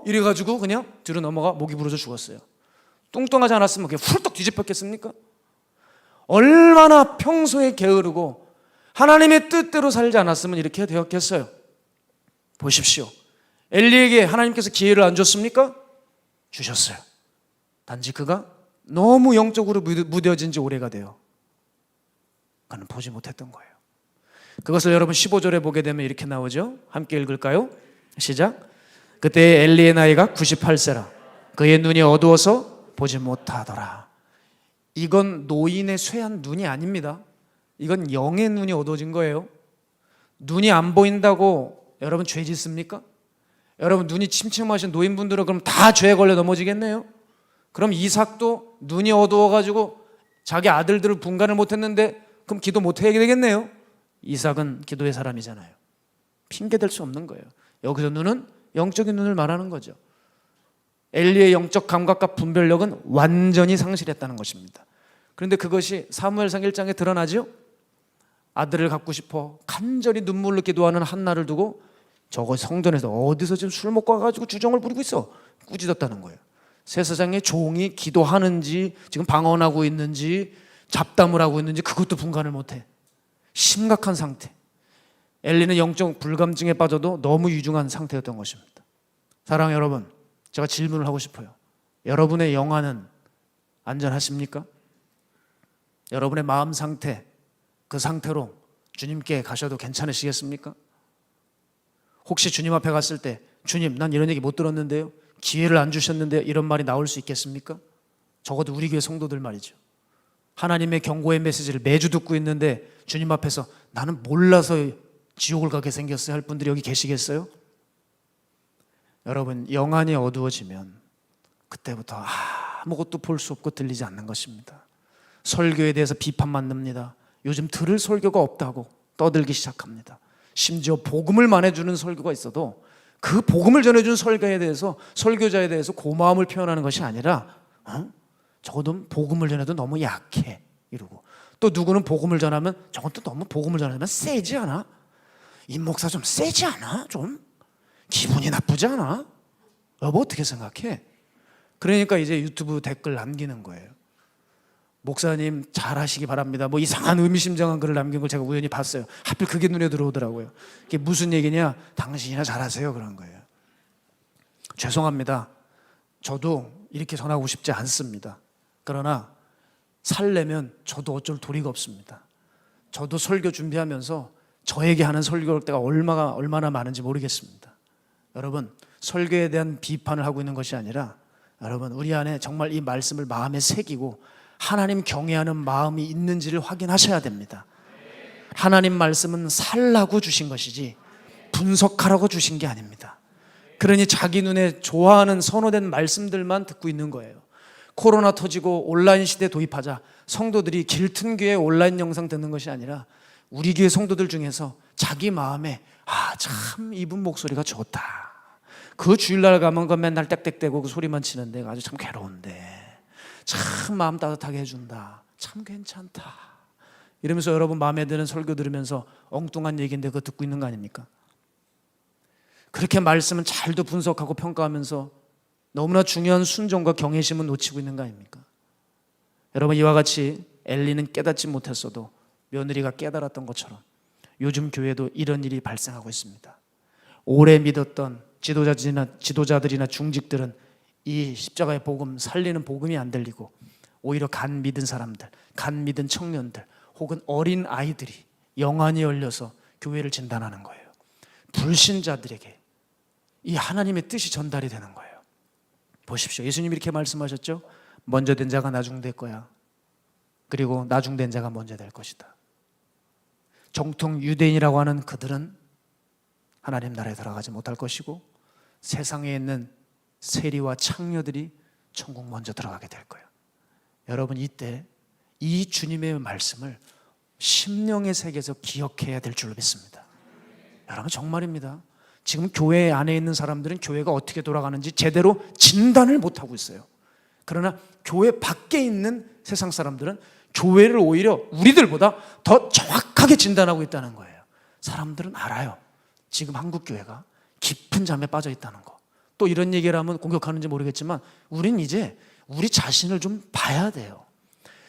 이래가지고 그냥 뒤로 넘어가 목이 부러져 죽었어요. 뚱뚱하지 않았으면 그냥 훌떡 뒤집혔겠습니까? 얼마나 평소에 게으르고 하나님의 뜻대로 살지 않았으면 이렇게 되었겠어요. 보십시오. 엘리에게 하나님께서 기회를 안 줬습니까? 주셨어요. 단지 그가 너무 영적으로 무뎌진 지 오래가 돼요. 그는 보지 못했던 거예요. 그것을 여러분 15절에 보게 되면 이렇게 나오죠. 함께 읽을까요? 시작. 그때 엘리의 나이가 98세라. 그의 눈이 어두워서 보지 못하더라. 이건 노인의 쇠한 눈이 아닙니다. 이건 영의 눈이 어두워진 거예요. 눈이 안 보인다고 여러분 죄 짓습니까? 여러분 눈이 침침하신 노인분들은 그럼 다 죄에 걸려 넘어지겠네요. 그럼 이삭도 눈이 어두워가지고 자기 아들들을 분간을 못했는데 그럼 기도 못해야 되겠네요. 이삭은 기도의 사람이잖아요. 핑계댈 수 없는 거예요. 여기서 눈은 영적인 눈을 말하는 거죠. 엘리의 영적 감각과 분별력은 완전히 상실했다는 것입니다. 그런데 그것이 사무엘상 1장에 드러나죠. 아들을 갖고 싶어 간절히 눈물로 기도하는 한나를 두고 저거 성전에서 어디서 지금 술 먹고 와가지고 주정을 부리고 있어. 꾸짖었다는 거예요. 세사장의 종이 기도하는지 지금 방언하고 있는지 잡담을 하고 있는지 그것도 분간을 못해. 심각한 상태. 엘리는 영적 불감증에 빠져도 너무 유중한 상태였던 것입니다. 사랑하는 여러분, 제가 질문을 하고 싶어요. 여러분의 영안은 안전하십니까? 여러분의 마음 상태, 그 상태로 주님께 가셔도 괜찮으시겠습니까? 혹시 주님 앞에 갔을 때 주님, 난 이런 얘기 못 들었는데요, 기회를 안 주셨는데요, 이런 말이 나올 수 있겠습니까? 적어도 우리 교회 성도들 말이죠. 하나님의 경고의 메시지를 매주 듣고 있는데 주님 앞에서 나는 몰라서 지옥을 가게 생겼어요 할 분들이 여기 계시겠어요? 여러분, 영안이 어두워지면 그때부터 아무것도 볼 수 없고 들리지 않는 것입니다. 설교에 대해서 비판만 듭니다. 요즘 들을 설교가 없다고 떠들기 시작합니다. 심지어 복음을 말해주는 설교가 있어도 그 복음을 전해주는 설교에 대해서, 설교자에 대해서 고마움을 표현하는 것이 아니라 적어도 복음을 전해도 너무 약해 이러고, 또 누구는 복음을 전하면 저건 또 너무 복음을 전하면 세지 않아? 이 목사 좀 세지 않아? 좀 기분이 나쁘지 않아? 여보 어떻게 생각해? 그러니까 이제 유튜브 댓글 남기는 거예요. 목사님 잘하시기 바랍니다. 뭐 이상한 의미심장한 글을 남긴 걸 제가 우연히 봤어요. 하필 그게 눈에 들어오더라고요. 이게 무슨 얘기냐? 당신이나 잘하세요 그런 거예요. 죄송합니다. 저도 이렇게 전하고 싶지 않습니다. 그러나 살려면 저도 어쩔 도리가 없습니다. 저도 설교 준비하면서 저에게 하는 설교가 얼마나 많은지 모르겠습니다. 여러분, 설교에 대한 비판을 하고 있는 것이 아니라 여러분, 우리 안에 정말 이 말씀을 마음에 새기고 하나님 경외하는 마음이 있는지를 확인하셔야 됩니다. 하나님 말씀은 살라고 주신 것이지 분석하라고 주신 게 아닙니다. 그러니 자기 눈에 좋아하는 선호된 말씀들만 듣고 있는 거예요. 코로나 터지고 온라인 시대 도입하자 성도들이 길튼 교회 온라인 영상 듣는 것이 아니라 우리 교회 성도들 중에서 자기 마음에 참 이분 목소리가 좋다, 그 주일날 가면 그 맨날 땡땡대고 그 소리만 치는데 아주 참 괴로운데 참 마음 따뜻하게 해준다, 참 괜찮다 이러면서 여러분 마음에 드는 설교 들으면서 엉뚱한 얘기인데 그거 듣고 있는 거 아닙니까? 그렇게 말씀은 잘도 분석하고 평가하면서 너무나 중요한 순종과 경외심은 놓치고 있는 거 아닙니까? 여러분, 이와 같이 엘리는 깨닫지 못했어도 며느리가 깨달았던 것처럼 요즘 교회도 이런 일이 발생하고 있습니다. 오래 믿었던 지도자들이나 중직들은 이 십자가의 복음, 살리는 복음이 안 들리고 오히려 간 믿은 사람들, 간 믿은 청년들 혹은 어린 아이들이 영안이 열려서 교회를 진단하는 거예요. 불신자들에게 이 하나님의 뜻이 전달이 되는 거예요. 보십시오. 예수님이 이렇게 말씀하셨죠. 먼저 된 자가 나중 될 거야. 그리고 나중 된 자가 먼저 될 것이다. 정통 유대인이라고 하는 그들은 하나님 나라에 들어가지 못할 것이고 세상에 있는 세리와 창녀들이 천국 먼저 들어가게 될 거예요. 여러분, 이때 이 주님의 말씀을 심령의 세계에서 기억해야 될 줄로 믿습니다. 여러분, 정말입니다. 지금 교회 안에 있는 사람들은 교회가 어떻게 돌아가는지 제대로 진단을 못하고 있어요. 그러나 교회 밖에 있는 세상 사람들은 교회를 오히려 우리들보다 더 정확하게 진단하고 있다는 거예요. 사람들은 알아요. 지금 한국 교회가 깊은 잠에 빠져 있다는 거. 또 이런 얘기를 하면 공격하는지 모르겠지만 우린 이제 우리 자신을 좀 봐야 돼요.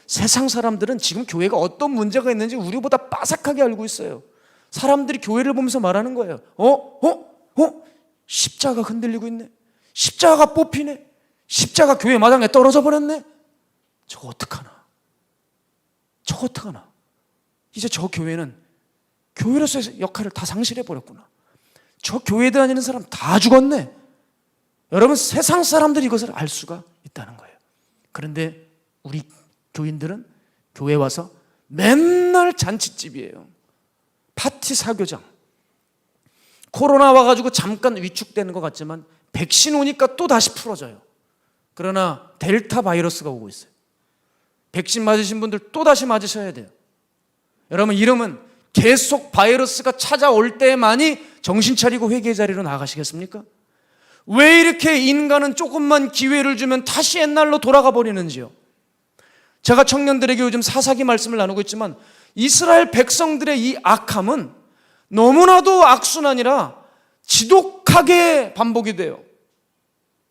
세상 사람들은 지금 교회가 어떤 문제가 있는지 우리보다 빠삭하게 알고 있어요. 사람들이 교회를 보면서 말하는 거예요. 십자가 흔들리고 있네. 십자가 뽑히네. 십자가 교회 마당에 떨어져 버렸네. 저거 어떡하나. 저거 어떡하나. 이제 저 교회는 교회로서의 역할을 다 상실해 버렸구나. 저 교회 다니는 사람 다 죽었네. 여러분, 세상 사람들이 이것을 알 수가 있다는 거예요. 그런데 우리 교인들은 교회 와서 맨날 잔치집이에요. 파티 사교장. 코로나 와가지고 잠깐 위축되는 것 같지만 백신 오니까 또 다시 풀어져요. 그러나 델타 바이러스가 오고 있어요. 백신 맞으신 분들 또 다시 맞으셔야 돼요. 여러분, 이러면 계속 바이러스가 찾아올 때만이 정신 차리고 회개의 자리로 나가시겠습니까? 왜 이렇게 인간은 조금만 기회를 주면 다시 옛날로 돌아가 버리는지요? 제가 청년들에게 요즘 사사기 말씀을 나누고 있지만 이스라엘 백성들의 이 악함은 너무나도 악순환이라 지독하게 반복이 돼요.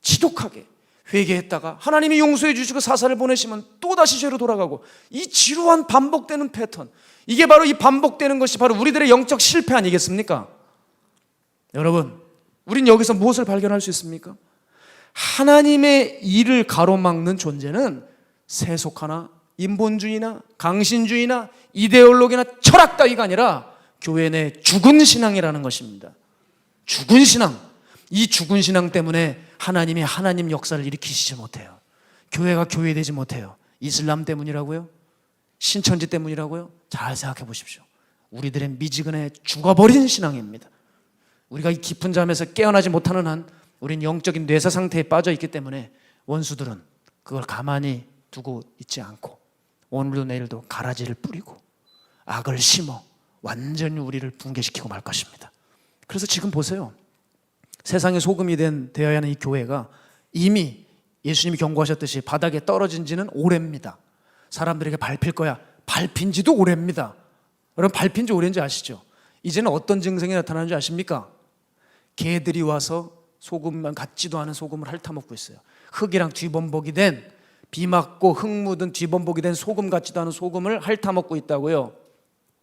지독하게 회개했다가 하나님이 용서해 주시고 사사를 보내시면 또다시 죄로 돌아가고, 이 지루한 반복되는 패턴, 이게 바로 이 반복되는 것이 바로 우리들의 영적 실패 아니겠습니까? 여러분, 우린 여기서 무엇을 발견할 수 있습니까? 하나님의 일을 가로막는 존재는 세속화나 인본주의나 강신주의나 이데올로기나 철학 따위가 아니라 교회 내 죽은 신앙이라는 것입니다. 죽은 신앙. 이 죽은 신앙 때문에 하나님이 하나님 역사를 일으키시지 못해요. 교회가 교회되지 못해요. 이슬람 때문이라고요? 신천지 때문이라고요? 잘 생각해 보십시오. 우리들의 미지근해 죽어버린 신앙입니다. 우리가 이 깊은 잠에서 깨어나지 못하는 한 우린 영적인 뇌사 상태에 빠져 있기 때문에 원수들은 그걸 가만히 두고 있지 않고 오늘도 내일도 가라지를 뿌리고 악을 심어 완전히 우리를 붕괴시키고 말 것입니다. 그래서 지금 보세요. 세상의 소금이 되어야 하는 이 교회가 이미 예수님이 경고하셨듯이 바닥에 떨어진 지는 오래입니다. 사람들에게 밟힐 거야. 밟힌 지도 오래입니다. 여러분, 밟힌 지 오래인지 아시죠? 이제는 어떤 증상이 나타나는지 아십니까? 개들이 와서 소금만 같지도 않은 소금을 핥아먹고 있어요. 흙이랑 뒤범벅이 된, 비 맞고 흙 묻은 뒤범벅이 된 소금 같지도 않은 소금을 핥아먹고 있다고요.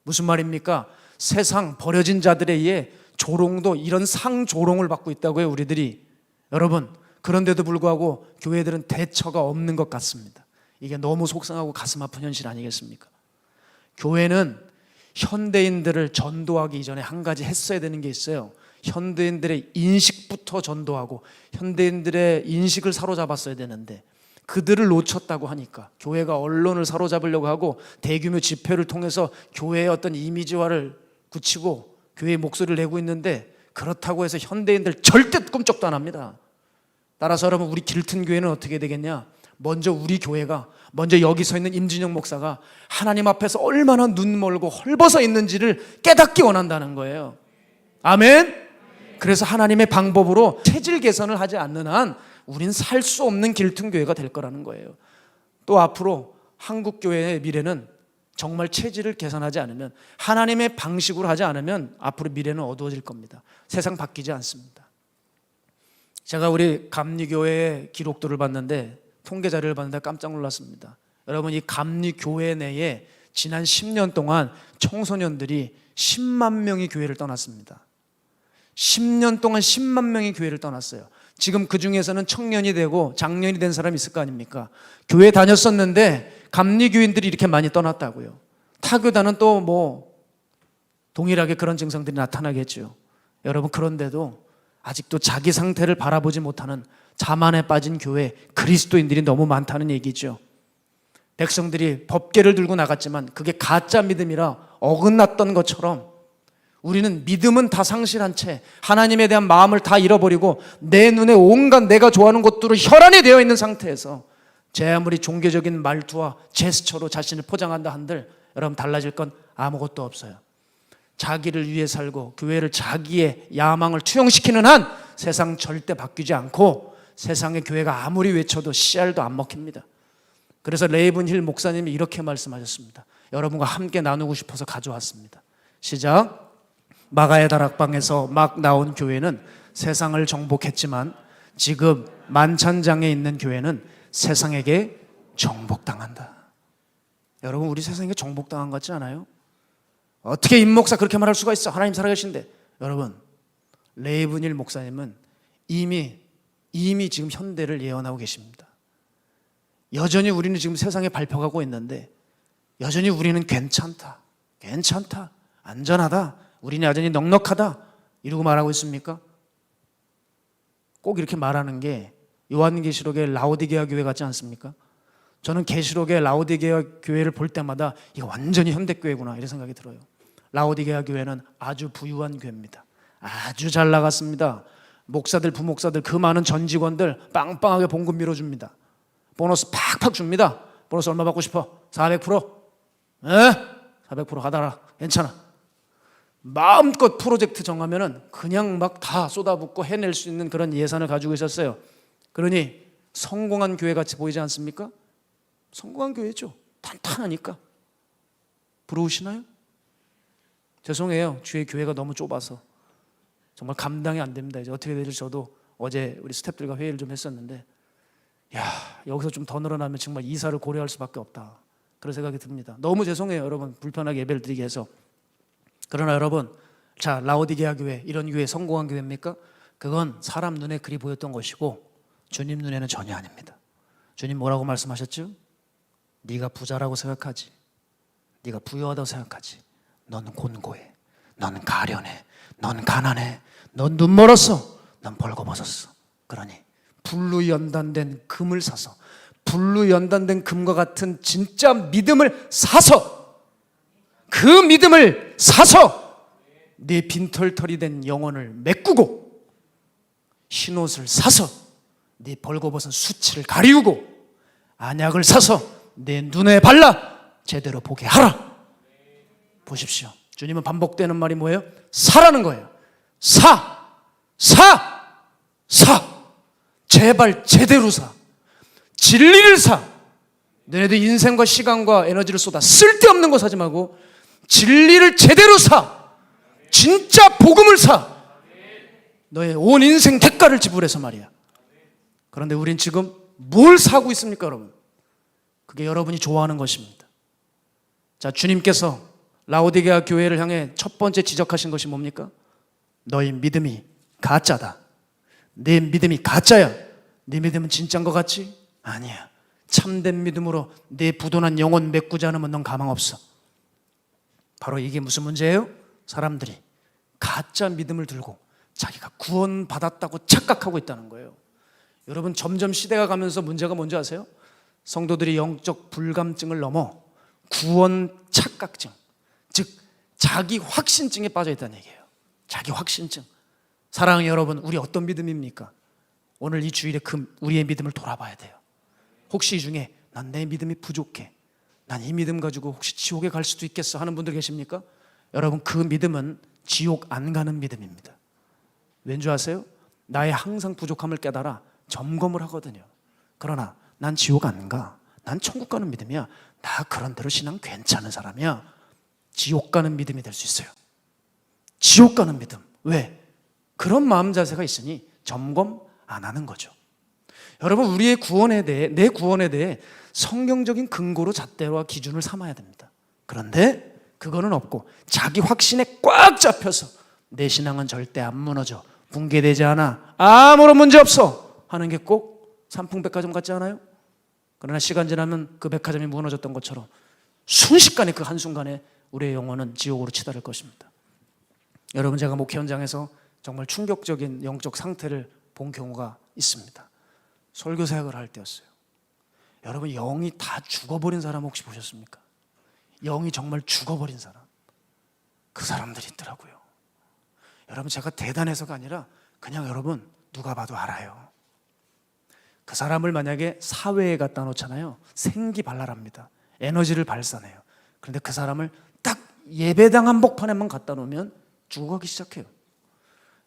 무슨 말입니까? 세상 버려진 자들에 의해 조롱도 이런 상조롱을 받고 있다고요, 우리들이. 여러분, 그런데도 불구하고 교회들은 대처가 없는 것 같습니다. 이게 너무 속상하고 가슴 아픈 현실 아니겠습니까? 교회는 현대인들을 전도하기 이전에 한 가지 했어야 되는 게 있어요. 현대인들의 인식부터 전도하고 현대인들의 인식을 사로잡았어야 되는데 그들을 놓쳤다고 하니까 교회가 언론을 사로잡으려고 하고 대규모 집회를 통해서 교회의 어떤 이미지화를 굳히고 교회의 목소리를 내고 있는데, 그렇다고 해서 현대인들 절대 꿈쩍도 안 합니다. 따라서 여러분, 우리 길튼 교회는 어떻게 되겠냐? 먼저 우리 교회가, 먼저 여기 서 있는 임진영 목사가 하나님 앞에서 얼마나 눈멀고 헐벗어 있는지를 깨닫기 원한다는 거예요. 아멘? 그래서 하나님의 방법으로 체질 개선을 하지 않는 한 우린 살 수 없는 길튼 교회가 될 거라는 거예요. 또 앞으로 한국 교회의 미래는 정말 체질을 개선하지 않으면, 하나님의 방식으로 하지 않으면 앞으로 미래는 어두워질 겁니다. 세상 바뀌지 않습니다. 제가 우리 감리교회의 기록들을 봤는데, 통계 자료를 봤는데 깜짝 놀랐습니다. 여러분, 이 감리교회 내에 지난 10년 동안 청소년들이 10만 명이 교회를 떠났습니다. 10년 동안 10만 명이 교회를 떠났어요. 지금 그 중에서는 청년이 되고 장년이 된 사람이 있을 거 아닙니까? 교회 다녔었는데 감리교인들이 이렇게 많이 떠났다고요. 타교단은 또 뭐 동일하게 그런 증상들이 나타나겠죠. 여러분, 그런데도 아직도 자기 상태를 바라보지 못하는 자만에 빠진 교회, 그리스도인들이 너무 많다는 얘기죠. 백성들이 법궤를 들고 나갔지만 그게 가짜 믿음이라 어긋났던 것처럼 우리는 믿음은 다 상실한 채 하나님에 대한 마음을 다 잃어버리고 내 눈에 온갖 내가 좋아하는 것들로 혈안이 되어 있는 상태에서 제 아무리 종교적인 말투와 제스처로 자신을 포장한다 한들 여러분, 달라질 건 아무것도 없어요. 자기를 위해 살고 교회를 자기의 야망을 투영시키는 한 세상 절대 바뀌지 않고 세상의 교회가 아무리 외쳐도 씨알도 안 먹힙니다. 그래서 레이븐 힐 목사님이 이렇게 말씀하셨습니다. 여러분과 함께 나누고 싶어서 가져왔습니다. 시작. 마가의 다락방에서 막 나온 교회는 세상을 정복했지만 지금 만찬장에 있는 교회는 세상에게 정복당한다. 여러분, 우리 세상에 정복당한 것 같지 않아요? 어떻게 임 목사 그렇게 말할 수가 있어? 하나님 살아계신데. 여러분, 레이브닐 목사님은 이미 지금 현대를 예언하고 계십니다. 여전히 우리는 지금 세상에 밟혀가고 있는데 여전히 우리는 괜찮다, 안전하다, 우리는 여전히 넉넉하다 이러고 말하고 있습니까? 꼭 이렇게 말하는 게 요한계시록의 라오디게아 교회 같지 않습니까? 저는 계시록의 라오디게아 교회를 볼 때마다 이거 완전히 현대교회구나 이런 생각이 들어요. 라오디게아 교회는 아주 부유한 교회입니다. 아주 잘 나갔습니다. 목사들, 부목사들, 그 많은 전 직원들 빵빵하게 봉급 밀어줍니다. 보너스 팍팍 줍니다. 보너스 얼마 받고 싶어? 400%? 400% 하다라. 괜찮아. 마음껏 프로젝트 정하면은 그냥 막 다 쏟아붓고 해낼 수 있는 그런 예산을 가지고 있었어요. 그러니 성공한 교회 같이 보이지 않습니까? 성공한 교회죠. 탄탄하니까. 부러우시나요? 죄송해요. 주의 교회가 너무 좁아서 정말 감당이 안 됩니다. 이제 어떻게 될지 저도 어제 우리 스태프들과 회의를 좀 했었는데, 여기서 좀 더 늘어나면 정말 이사를 고려할 수밖에 없다, 그런 생각이 듭니다. 너무 죄송해요, 여러분. 불편하게 예배를 드리게 해서. 그러나 여러분, 자, 라오디게아 교회, 이런 교회 성공한 교회입니까? 그건 사람 눈에 그리 보였던 것이고 주님 눈에는 전혀 아닙니다. 주님 뭐라고 말씀하셨죠? 네가 부자라고 생각하지, 네가 부유하다고 생각하지, 넌 곤고해, 넌 가련해, 넌 가난해, 넌 눈 멀었어, 넌 벌거벗었어. 그러니 불로 연단된 금을 사서, 불로 연단된 금과 같은 진짜 믿음을 사서, 그 믿음을 사서 네 빈털털이 된 영혼을 메꾸고, 흰옷을 사서 네 벌거벗은 수치를 가리우고, 안약을 사서 내 눈에 발라 제대로 보게 하라. 보십시오. 주님은 반복되는 말이 뭐예요? 사라는 거예요. 사! 제발 제대로 사. 진리를 사. 너네들 인생과 시간과 에너지를 쏟아 쓸데없는 거 사지 말고 진리를 제대로 사. 진짜 복음을 사. 너의 온 인생 대가를 지불해서 말이야. 그런데 우린 지금 뭘 사고 있습니까, 여러분? 그게 여러분이 좋아하는 것입니다. 자, 주님께서 라오디게아 교회를 향해 첫 번째 지적하신 것이 뭡니까? 너희 믿음이 가짜다. 내 믿음이 가짜야. 네 믿음은 진짜인 것 같지? 아니야. 참된 믿음으로 내 부도난 영혼 메꾸지 않으면 넌 가망 없어. 바로 이게 무슨 문제예요? 사람들이 가짜 믿음을 들고 자기가 구원받았다고 착각하고 있다는 거예요. 여러분, 점점 시대가 가면서 문제가 뭔지 아세요? 성도들이 영적 불감증을 넘어 구원 착각증, 즉 자기 확신증에 빠져 있다는 얘기예요. 자기 확신증. 사랑하는 여러분, 우리 어떤 믿음입니까? 오늘 이 주일에 우리의 믿음을 돌아봐야 돼요. 혹시 이 중에 난 내 믿음이 부족해, 난 이 믿음 가지고 혹시 지옥에 갈 수도 있겠어 하는 분들 계십니까? 여러분, 그 믿음은 지옥 안 가는 믿음입니다. 왠지 아세요? 나의 항상 부족함을 깨달아 점검을 하거든요. 그러나 난 지옥 안 가, 난 천국 가는 믿음이야, 나 그런 대로 신앙 괜찮은 사람이야, 지옥 가는 믿음이 될 수 있어요. 지옥 가는 믿음. 왜? 그런 마음 자세가 있으니 점검 안 하는 거죠. 여러분, 우리의 구원에 대해, 내 구원에 대해 성경적인 근거로 잣대와 기준을 삼아야 됩니다. 그런데 그거는 없고 자기 확신에 꽉 잡혀서 내 신앙은 절대 안 무너져, 붕괴되지 않아, 아무런 문제 없어 하는 게 꼭 삼풍백화점 같지 않아요? 그러나 시간 지나면 그 백화점이 무너졌던 것처럼 순식간에, 그 한순간에 우리의 영혼은 지옥으로 치달을 것입니다. 여러분, 제가 목회 현장에서 정말 충격적인 영적 상태를 본 경우가 있습니다. 설교 사역을 할 때였어요. 여러분, 영이 다 죽어버린 사람 혹시 보셨습니까? 영이 정말 죽어버린 사람, 그 사람들이 있더라고요. 여러분, 제가 대단해서가 아니라 그냥 여러분 누가 봐도 알아요. 그 사람을 만약에 사회에 갖다 놓잖아요, 생기발랄합니다. 에너지를 발산해요. 그런데 그 사람을 딱 예배당 한복판에만 갖다 놓으면 죽어가기 시작해요.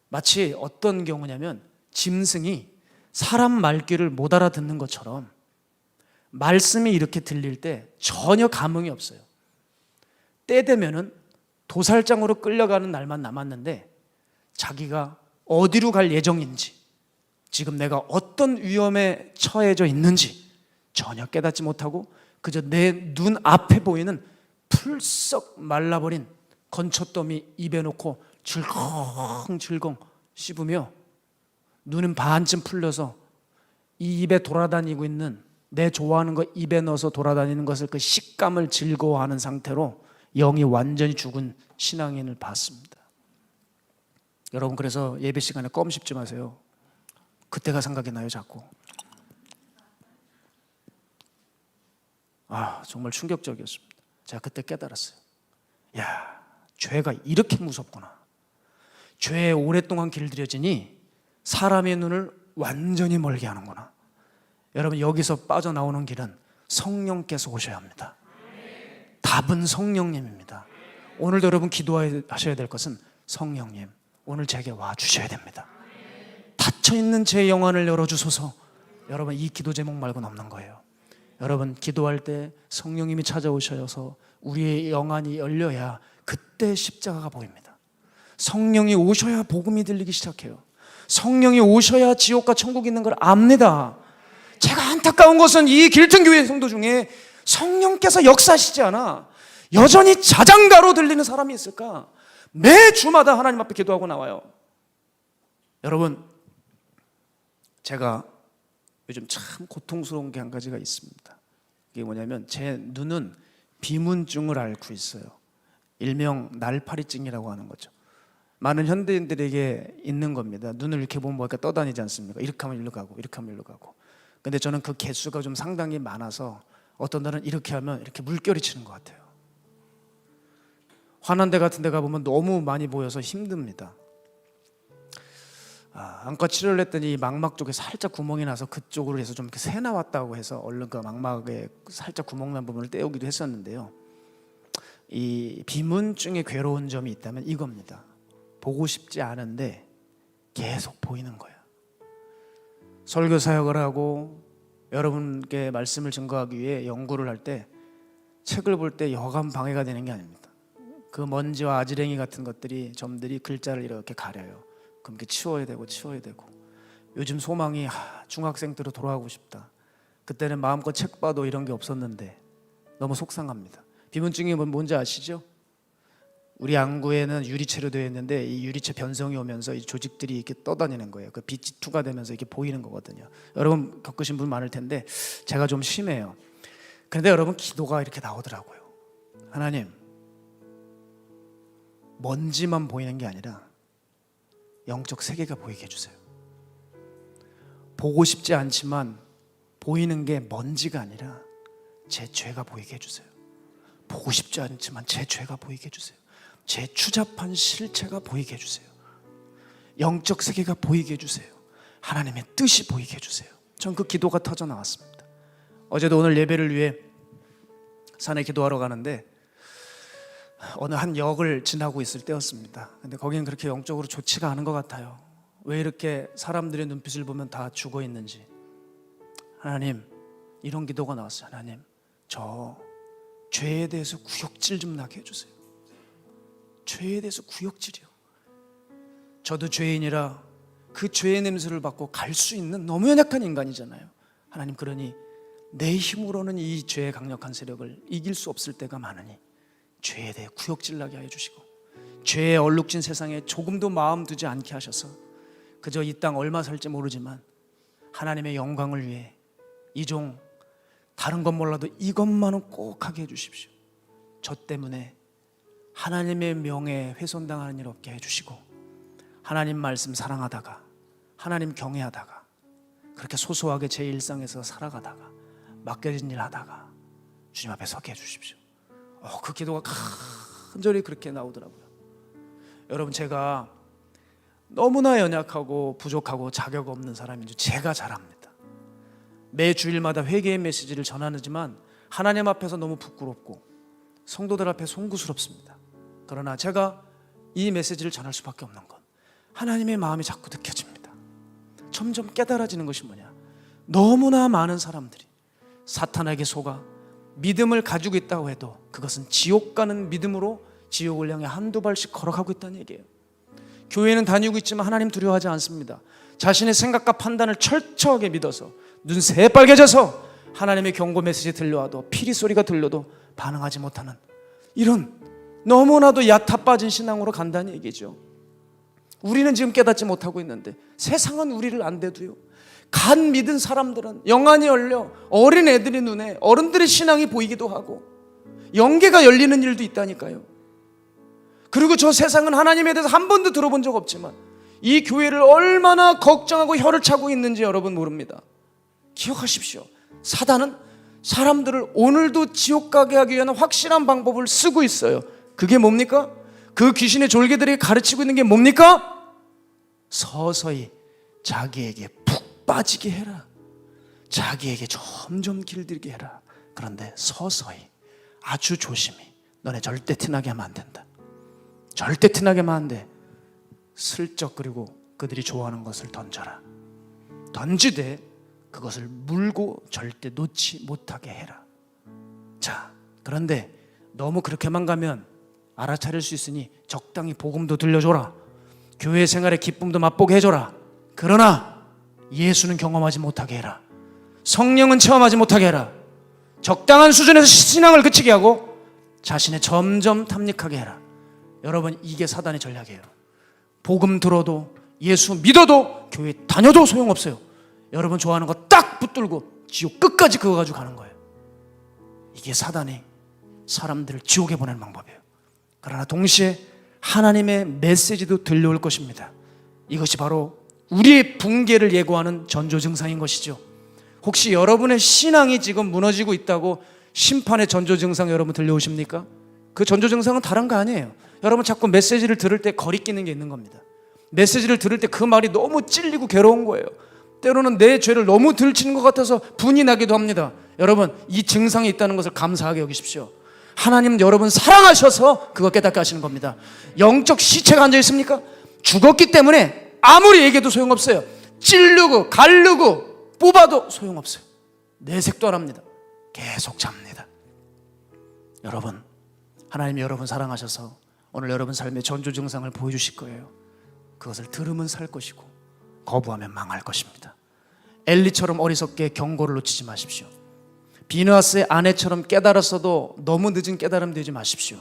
마치 어떤 경우냐면 짐승이 사람 말귀를 못 알아듣는 것처럼 말씀이 이렇게 들릴 때 전혀 감흥이 없어요. 때 되면은 도살장으로 끌려가는 날만 남았는데 자기가 어디로 갈 예정인지, 지금 내가 어떤 위험에 처해져 있는지 전혀 깨닫지 못하고 그저 내 눈 앞에 보이는 풀썩 말라버린 건초더미 입에 넣고 질겅질겅 씹으며 눈은 반쯤 풀려서 이 입에 돌아다니고 있는 내 좋아하는 거 입에 넣어서 돌아다니는 것을 그 식감을 즐거워하는 상태로 영이 완전히 죽은 신앙인을 봤습니다. 여러분, 그래서 예배 시간에 껌 씹지 마세요. 그때가 생각이 나요, 자꾸. 정말 충격적이었습니다. 제가 그때 깨달았어요. 야, 죄가 이렇게 무섭구나. 죄에 오랫동안 길들여지니 사람의 눈을 완전히 멀게 하는구나. 여러분, 여기서 빠져나오는 길은 성령께서 오셔야 합니다. 답은 성령님입니다. 오늘도 여러분 기도하셔야 될 것은 성령님, 오늘 제게 와주셔야 됩니다. 닫혀있는 제 영안을 열어주소서. 여러분, 이 기도 제목 말고는 없는 거예요. 여러분, 기도할 때 성령님이 찾아오셔서 우리의 영안이 열려야 그때 십자가가 보입니다. 성령이 오셔야 복음이 들리기 시작해요. 성령이 오셔야 지옥과 천국이 있는 걸 압니다. 제가 안타까운 것은 이 길튼교회 성도 중에 성령께서 역사하시지 않아 여전히 자장가로 들리는 사람이 있을까? 매 주마다 하나님 앞에 기도하고 나와요. 여러분, 제가 요즘 참 고통스러운 게 한 가지가 있습니다. 이게 뭐냐면 제 눈은 비문증을 앓고 있어요. 일명 날파리증이라고 하는 거죠. 많은 현대인들에게 있는 겁니다. 눈을 이렇게 보면 뭐가 떠다니지 않습니까? 이렇게 하면 일로 가고 이렇게 하면 일로 가고. 근데 저는 그 개수가 좀 상당히 많아서 어떤 날은 이렇게 하면 이렇게 물결이 치는 것 같아요. 환원대 같은 데 가보면 너무 많이 보여서 힘듭니다. 안과 치료를 했더니 망막 쪽에 살짝 구멍이 나서 그쪽으로 해서 좀 이렇게 새 나왔다고 해서 얼른 그 망막에 살짝 구멍 난 부분을 떼우기도 했었는데요. 이 비문증의 괴로운 점이 있다면 이겁니다. 보고 싶지 않은데 계속 보이는 거야. 설교 사역을 하고 여러분께 말씀을 증거하기 위해 연구를 할 때 책을 볼 때 여간 방해가 되는 게 아닙니다. 그 먼지와 아지랭이 같은 것들이 점들이 글자를 이렇게 가려요. 그럼 이렇게 치워야 되고 요즘 소망이 중학생 때로 돌아가고 싶다. 그때는 마음껏 책 봐도 이런 게 없었는데 너무 속상합니다. 비문증이 뭔지 아시죠? 우리 안구에는 유리체로 되어 있는데 이 유리체 변성이 오면서 이 조직들이 이렇게 떠다니는 거예요. 그 빛이 투과되면서 이렇게 보이는 거거든요. 여러분 겪으신 분 많을 텐데 제가 좀 심해요. 그런데 여러분 기도가 이렇게 나오더라고요. 하나님, 먼지만 보이는 게 아니라 영적 세계가 보이게 해주세요. 보고 싶지 않지만 보이는 게 먼지가 아니라 제 죄가 보이게 해주세요. 보고 싶지 않지만 제 죄가 보이게 해주세요. 제 추잡한 실체가 보이게 해주세요. 영적 세계가 보이게 해주세요. 하나님의 뜻이 보이게 해주세요. 전 그 기도가 터져 나왔습니다. 어제도 오늘 예배를 위해 산에 기도하러 가는데 어느 한 역을 지나고 있을 때였습니다. 근데 거기는 그렇게 영적으로 좋지가 않은 것 같아요. 왜 이렇게 사람들의 눈빛을 보면 다 죽어 있는지. 하나님, 이런 기도가 나왔어요. 하나님, 저 죄에 대해서 구역질 좀 나게 해주세요. 죄에 대해서 구역질이요. 저도 죄인이라 그 죄의 냄새를 맡고 갈 수 있는 너무 연약한 인간이잖아요. 하나님, 그러니 내 힘으로는 이 죄의 강력한 세력을 이길 수 없을 때가 많으니 죄에 대해 구역질 나게 해주시고 죄에 얼룩진 세상에 조금도 마음 두지 않게 하셔서 그저 이 땅 얼마 살지 모르지만 하나님의 영광을 위해 이 종 다른 건 몰라도 이것만은 꼭 하게 해주십시오. 저 때문에 하나님의 명예에 훼손당하는 일 없게 해주시고 하나님 말씀 사랑하다가 하나님 경외하다가 그렇게 소소하게 제 일상에서 살아가다가 맡겨진 일 하다가 주님 앞에 서게 해주십시오. 그 기도가 간절히 그렇게 나오더라고요. 여러분, 제가 너무나 연약하고 부족하고 자격 없는 사람인 줄 제가 잘 압니다. 매 주일마다 회개의 메시지를 전하지만 하나님 앞에서 너무 부끄럽고 성도들 앞에 송구스럽습니다. 그러나 제가 이 메시지를 전할 수밖에 없는 건 하나님의 마음이 자꾸 느껴집니다. 점점 깨달아지는 것이 뭐냐, 너무나 많은 사람들이 사탄에게 속아 믿음을 가지고 있다고 해도 그것은 지옥 가는 믿음으로 지옥을 향해 한두 발씩 걸어가고 있다는 얘기예요. 교회는 다니고 있지만 하나님 두려워하지 않습니다. 자신의 생각과 판단을 철저하게 믿어서 눈 새빨개져서 하나님의 경고 메시지 들려와도 피리 소리가 들려도 반응하지 못하는 이런 너무나도 얕아 빠진 신앙으로 간다는 얘기죠. 우리는 지금 깨닫지 못하고 있는데 세상은 우리를 안 대도요. 간 믿은 사람들은 영안이 열려 어린 애들의 눈에 어른들의 신앙이 보이기도 하고 영계가 열리는 일도 있다니까요. 그리고 저 세상은 하나님에 대해서 한 번도 들어본 적 없지만 이 교회를 얼마나 걱정하고 혀를 차고 있는지 여러분 모릅니다. 기억하십시오. 사단은 사람들을 오늘도 지옥 가게 하기 위한 확실한 방법을 쓰고 있어요. 그게 뭡니까? 그 귀신의 졸개들이 가르치고 있는 게 뭡니까? 서서히 자기에게 푹 빠지게 해라. 자기에게 점점 길들게 해라. 그런데 서서히 아주 조심히 너네 절대 티나게 하면 안 된다. 절대 티나게 하면 안 돼. 슬쩍 그리고 그들이 좋아하는 것을 던져라. 던지되 그것을 물고 절대 놓지 못하게 해라. 자, 그런데 너무 그렇게만 가면 알아차릴 수 있으니 적당히 복음도 들려줘라. 교회 생활의 기쁨도 맛보게 해줘라. 그러나 예수는 경험하지 못하게 해라. 성령은 체험하지 못하게 해라. 적당한 수준에서 신앙을 그치게 하고 자신의 점점 탐닉하게 해라. 여러분, 이게 사단의 전략이에요. 복음 들어도 예수 믿어도 교회 다녀도 소용없어요. 여러분 좋아하는 거 딱 붙들고 지옥 끝까지 그거 가지고 가는 거예요. 이게 사단이 사람들을 지옥에 보내는 방법이에요. 그러나 동시에 하나님의 메시지도 들려올 것입니다. 이것이 바로 우리의 붕괴를 예고하는 전조 증상인 것이죠. 혹시 여러분의 신앙이 지금 무너지고 있다고 심판의 전조 증상 여러분 들려오십니까? 그 전조 증상은 다른 거 아니에요. 여러분 자꾸 메시지를 들을 때 거리끼는 게 있는 겁니다. 메시지를 들을 때 그 말이 너무 찔리고 괴로운 거예요. 때로는 내 죄를 너무 들치는 것 같아서 분이 나기도 합니다. 여러분, 이 증상이 있다는 것을 감사하게 여기십시오. 하나님은 여러분 사랑하셔서 그거 깨닫게 하시는 겁니다. 영적 시체가 앉아 있습니까? 죽었기 때문에 아무리 얘기해도 소용없어요. 찌르고 가르고 뽑아도 소용없어요. 내색도 안 합니다. 계속 잡니다. 여러분, 하나님이 여러분 사랑하셔서 오늘 여러분 삶의 전조 증상을 보여주실 거예요. 그것을 들으면 살 것이고 거부하면 망할 것입니다. 엘리처럼 어리석게 경고를 놓치지 마십시오. 비느하스의 아내처럼 깨달았어도 너무 늦은 깨달음 되지 마십시오.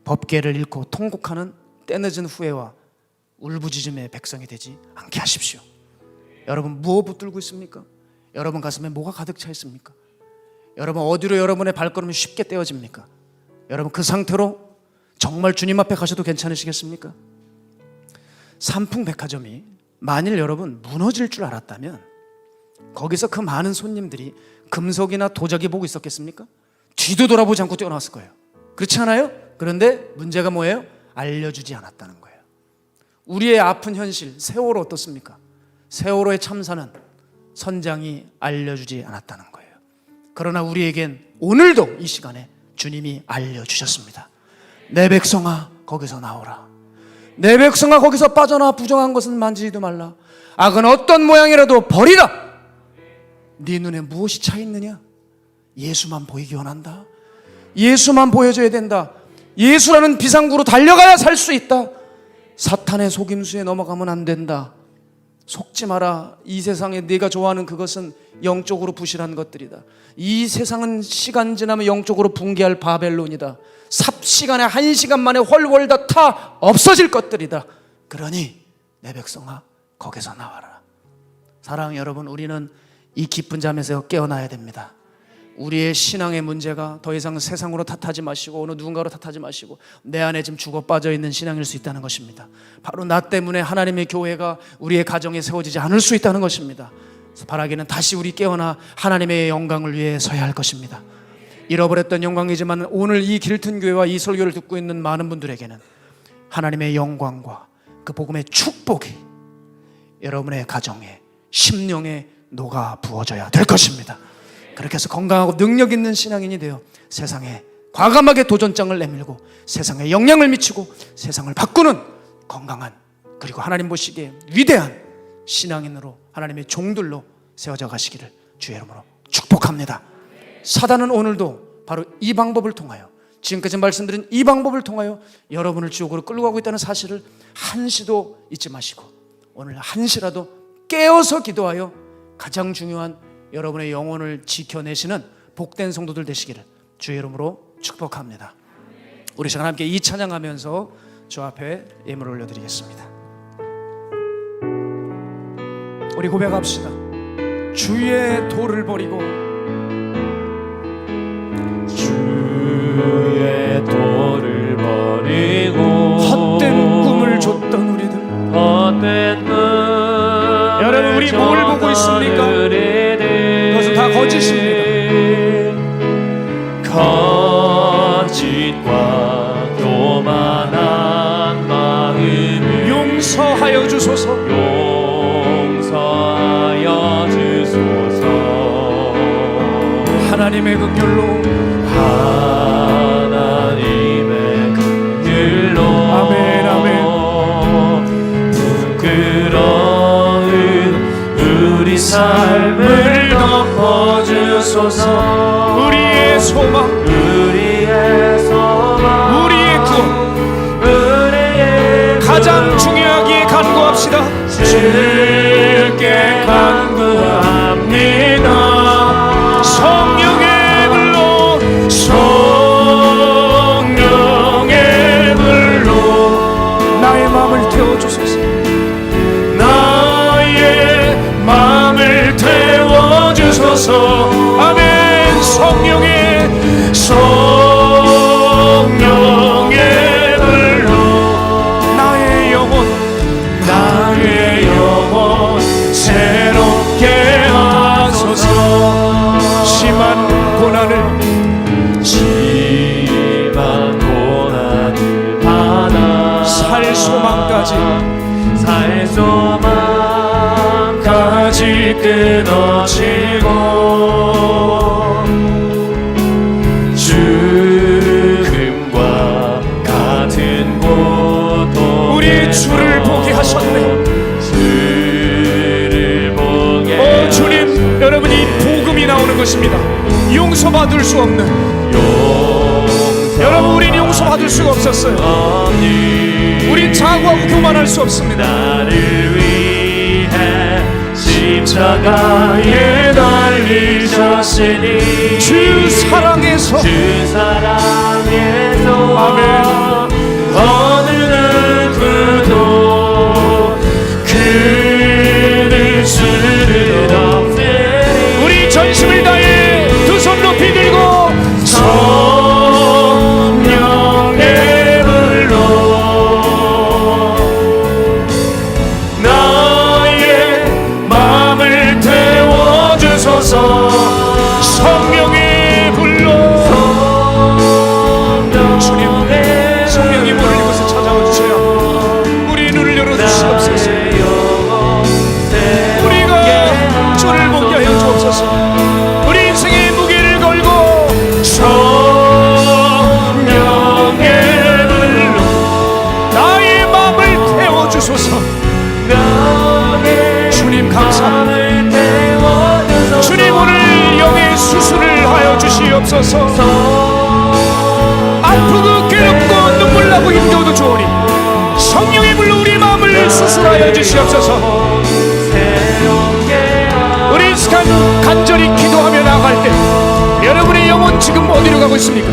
법궤를 잃고 통곡하는 때늦은 후회와 울부짖음의 백성이 되지 않게 하십시오. 여러분 무엇 붙들고 있습니까? 여러분 가슴에 뭐가 가득 차 있습니까? 여러분 어디로 여러분의 발걸음이 쉽게 떼어집니까? 여러분 그 상태로 정말 주님 앞에 가셔도 괜찮으시겠습니까? 삼풍백화점이 만일 여러분 무너질 줄 알았다면 거기서 그 많은 손님들이 금속이나 도자기 보고 있었겠습니까? 뒤도 돌아보지 않고 뛰어나왔을 거예요. 그렇지 않아요? 그런데 문제가 뭐예요? 알려주지 않았다는 거예요. 우리의 아픈 현실, 세월호 어떻습니까? 세월호의 참사는 선장이 알려주지 않았다는 거예요. 그러나 우리에겐 오늘도 이 시간에 주님이 알려주셨습니다. 내 백성아 거기서 나오라. 내 백성아 거기서 빠져나 부정한 것은 만지지도 말라. 악은 어떤 모양이라도 버리라. 네 눈에 무엇이 차 있느냐? 예수만 보이기 원한다. 예수만 보여줘야 된다. 예수라는 비상구로 달려가야 살 수 있다. 사탄의 속임수에 넘어가면 안 된다. 속지 마라. 이 세상에 네가 좋아하는 그것은 영적으로 부실한 것들이다. 이 세상은 시간 지나면 영적으로 붕괴할 바벨론이다. 삽시간에 1시간 만에 훨훨 다 타 없어질 것들이다. 그러니 내 백성아 거기서 나와라. 사랑하는 여러분, 우리는 이 기쁜 잠에서 깨어나야 됩니다. 우리의 신앙의 문제가 더 이상 세상으로 탓하지 마시고 어느 누군가로 탓하지 마시고 내 안에 지금 죽어 빠져 있는 신앙일 수 있다는 것입니다. 바로 나 때문에 하나님의 교회가 우리의 가정에 세워지지 않을 수 있다는 것입니다. 바라기는 다시 우리 깨어나 하나님의 영광을 위해 서야 할 것입니다. 잃어버렸던 영광이지만 오늘 이 길튼 교회와 이 설교를 듣고 있는 많은 분들에게는 하나님의 영광과 그 복음의 축복이 여러분의 가정에 심령에 녹아 부어져야 될 것입니다. 그렇게 해서 건강하고 능력 있는 신앙인이 되어 세상에 과감하게 도전장을 내밀고 세상에 영향을 미치고 세상을 바꾸는 건강한 그리고 하나님 보시기에 위대한 신앙인으로 하나님의 종들로 세워져 가시기를 주의 이름으로 축복합니다. 사단은 오늘도 바로 이 방법을 통하여 지금까지 말씀드린 이 방법을 통하여 여러분을 지옥으로 끌고 가고 있다는 사실을 한시도 잊지 마시고 오늘 한시라도 깨어서 기도하여 가장 중요한 여러분의 영혼을 지켜내시는 복된 성도들 되시기를 주의 이름으로 축복합니다. 우리 시간 함께 이 찬양하면서 주 앞에 예물을 올려드리겠습니다. 우리 고백합시다. 주의 도를 버리고 주의 도를 버리고 헛된 꿈을 줬던 우리들, 헛된 꿈을 여러분 우리 뭘 보고 있습니까? 그것은 다 거짓입니다. 거짓과 교만한 마음을 용서하여 주소서. 용서하여 주소서. 하나님의 긍휼로 하나님의 긍휼로 아멘 아멘. 부끄러운 우리 삶을 덮어주소서. 우리의 소망, 우리의 소망, 우리의 구원, 우리의 가장 중요하기에 간구합시다. 주께 간구합니다. 성령의 불로, 성령의 불로 나의 마음을 태워주소서. 나의 마음을 태워주소서. 아멘. 성령의 불로 나의 영혼 새롭게 하소서. 심한 고난을 받아 살 소망까지 끊어지고 죽음과 같은 고통 우리 주를 보게 하셨네. 주를 보게 오 주님, 여러분 이 복음이 나오는 것입니다. 용서받을 수 없는, 여러분 우린 용서받을 수가 없었어요. 우린 자고하고 교만할 수 없습니다. 나를 위해 십자가에 달리셨으니 주 사랑에서 아멘. 어느 누구도 그를 수는 없으니 우리 전심을 다해 두 손 높이 들고 성령의 불로 나의 마음을 태워주소서. 성령의 불로 성령이 모를 이곳에 찾아와 주세요. 우리 눈을 열어주시옵소서. 우리가 주를 보게 하여 주옵소서. 우리 인생의 무게를 걸고 성령의 불로 나의 마음을 태워주소서. 주님 감사합니다. 주님 오늘 영의 수술을 하여 주시옵소서. 아프고 괴롭고 눈물 나고 힘겨워도 좋으니 성령의 불로 우리 마음을 수술하여 주시옵소서. 우리 이 시간 간절히 기도하며 나아갈 때 여러분의 영혼 지금 어디로 가고 있습니까?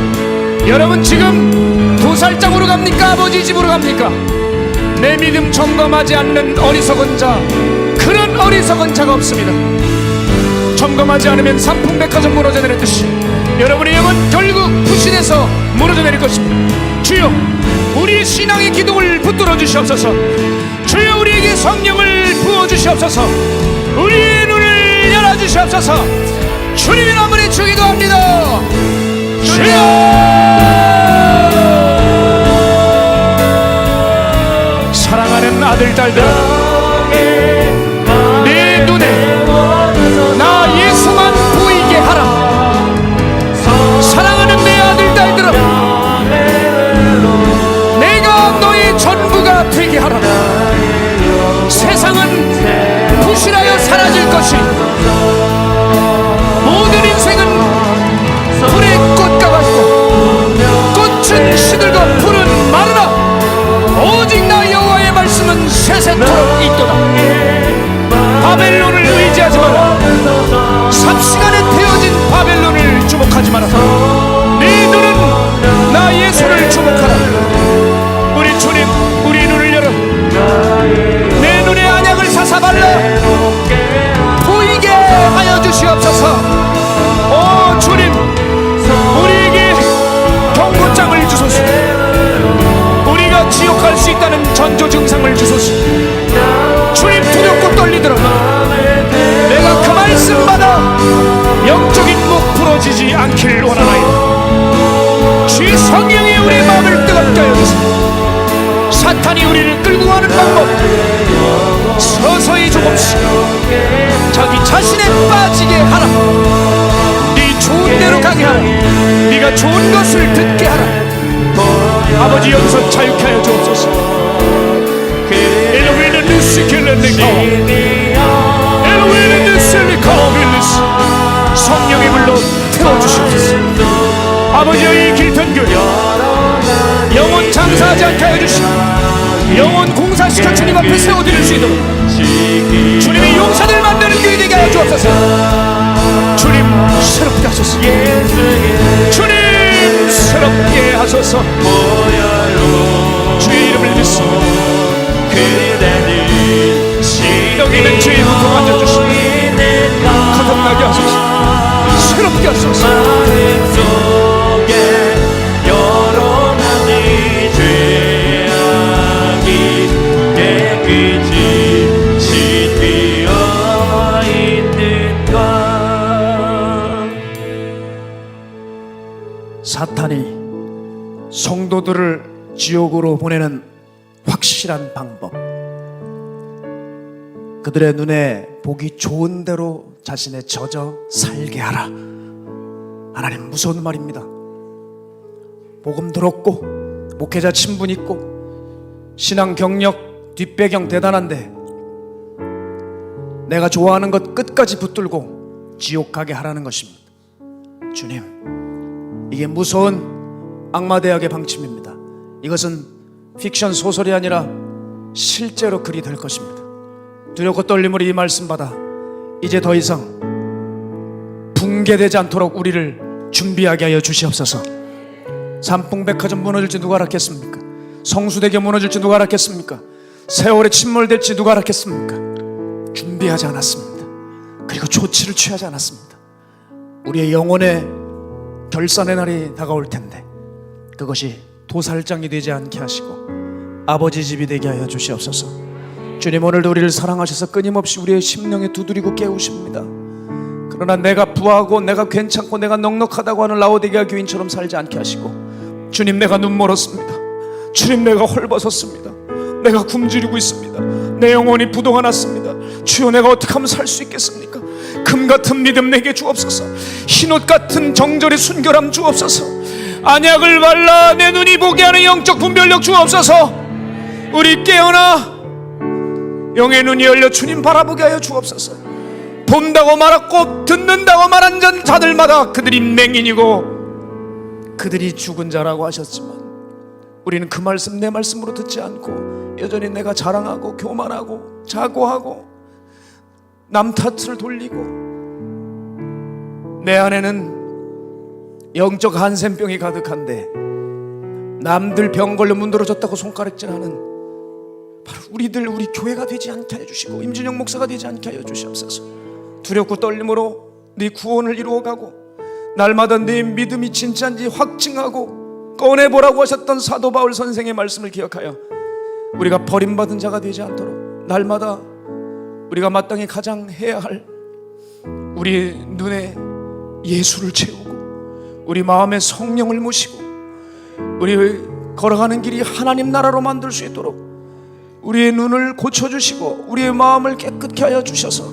여러분 지금 도살장으로 갑니까? 아버지 집으로 갑니까? 내 믿음 점검하지 않는 어리석은 자, 그런 어리석은 자가 없습니다. 점검하지 않으면 삼풍백화점 무너져 내렸듯이 여러분의 영은 결국 부신에서 무너져 내릴 것입니다. 주여 우리의 신앙의 기둥을 붙들어 주시옵소서. 주여 우리에게 성령을 부어주시옵소서. 우리의 눈을 열어주시옵소서. 주님의 이름으로 기도합니다. 주여 사랑하는 아들 딸들, 내 눈에 나 예수만 보이게 하라. 사랑하는 내 아들 딸들아, 내가 너의 전부가 되게 하라. 세상은 부실하여 사라질 것이, 모든 인생은 불의 꽃과 같고 꽃은 시들고 풀은 마르나 오직 나 여호와의 말씀은 세세토록 있도다. 바벨론을 의지하지 마라. 주목하지 마라. 네 눈은 나 예수를 주목하라. 우리 주님, 우리 눈을 열어 내 눈에 안약을 사사발라 보이게 하여 주시옵소서. 오 주님, 우리에게 경고장을 주소서. 우리가 지옥 갈 수 있다는 전조 증상을 주소서. 주님, 두렵고 떨리더라. 내가 그 말씀마다 영적인 목 부러지지 않기를 원하나이다. 주의 성령이 우리 마음을 뜨겁게 하여 주소서. 사탄이 우리를 끌고 가는 방법 서서히 조금씩 자기 자신에 빠지게 하라. 네 좋은 대로 가게 하라. 네가 좋은 것을 듣게 하라. 아버지, 여기서 자유케 하여 주옵소서. 엘로히는 느시켈레네카 엘로히는 느셀리카빌리스 성령의 불로 태워주시옵소서. 아버지의 이 길편교회 영혼 장사하지 않게 하여 주시고 영혼 공사시켜 주님 앞에 세워드릴 수 있도록 주님의 용사들 만드는 교회 되게 하여 주옵소서. 주님, 새롭게 하소서. 주님, 새롭게 하소서. 주의 이름을 믿습니다. 여기 있는 죄의 고통 만져주시고 거듭나게 하소서. 새롭게 하소서. 사탄이 성도들을 지옥으로 보내는 확실한 방법, 그들의 눈에 보기 좋은 대로 자신의 젖어 살게 하라. 하나님, 무서운 말입니다. 복음 들었고 목회자 친분 있고 신앙 경력 뒷배경 대단한데 내가 좋아하는 것 끝까지 붙들고 지옥 가게 하라는 것입니다. 주님, 이게 무서운 악마대학의 방침입니다. 이것은 픽션 소설이 아니라 실제로 글이 될 것입니다. 두렵고 떨림으로 이 말씀 받아 이제 더 이상 붕괴되지 않도록 우리를 준비하게 하여 주시옵소서. 삼풍백화점 무너질지 누가 알았겠습니까? 성수대교 무너질지 누가 알았겠습니까? 세월에 침몰될지 누가 알았겠습니까? 준비하지 않았습니다. 그리고 조치를 취하지 않았습니다. 우리의 영혼의 결산의 날이 다가올 텐데 그것이 도살장이 되지 않게 하시고 아버지 집이 되게 하여 주시옵소서. 주님, 오늘도 우리를 사랑하셔서 끊임없이 우리의 심령에 두드리고 깨우십니다. 그러나 내가 부하고 내가 괜찮고 내가 넉넉하다고 하는 라오디게아 교인처럼 살지 않게 하시고, 주님, 내가 눈 멀었습니다. 주님, 내가 헐벗었습니다. 내가 굶주리고 있습니다. 내 영혼이 부도가 났습니다. 주여, 내가 어떻게 하면 살 수 있겠습니까? 금같은 믿음 내게 주옵소서. 흰옷 같은 정절의 순결함 주옵소서. 안약을 발라 내 눈이 보게 하는 영적 분별력 주옵소서. 우리 깨어나 영의 눈이 열려 주님 바라보게 하여 주옵소서. 본다고 말했고 듣는다고 말한 자들마다 그들이 맹인이고 그들이 죽은 자라고 하셨지만 우리는 그 말씀 내 말씀으로 듣지 않고 여전히 내가 자랑하고 교만하고 자고하고 남 탓을 돌리고 내 안에는 영적 한센병이 가득한데 남들 병 걸려 문드러졌다고 손가락질하는 바로 우리 교회가 되지 않게 하여 주시고 임준영 목사가 되지 않게 하여 주시옵소서. 두렵고 떨림으로 네 구원을 이루어가고 날마다 네 믿음이 진짜인지 확증하고 꺼내보라고 하셨던 사도 바울 선생의 말씀을 기억하여 우리가 버림받은 자가 되지 않도록 날마다 우리가 마땅히 가장 해야 할 우리 눈에 예수를 채우고 우리 마음에 성령을 모시고 우리 걸어가는 길이 하나님 나라로 만들 수 있도록 우리의 눈을 고쳐주시고 우리의 마음을 깨끗게 하여 주셔서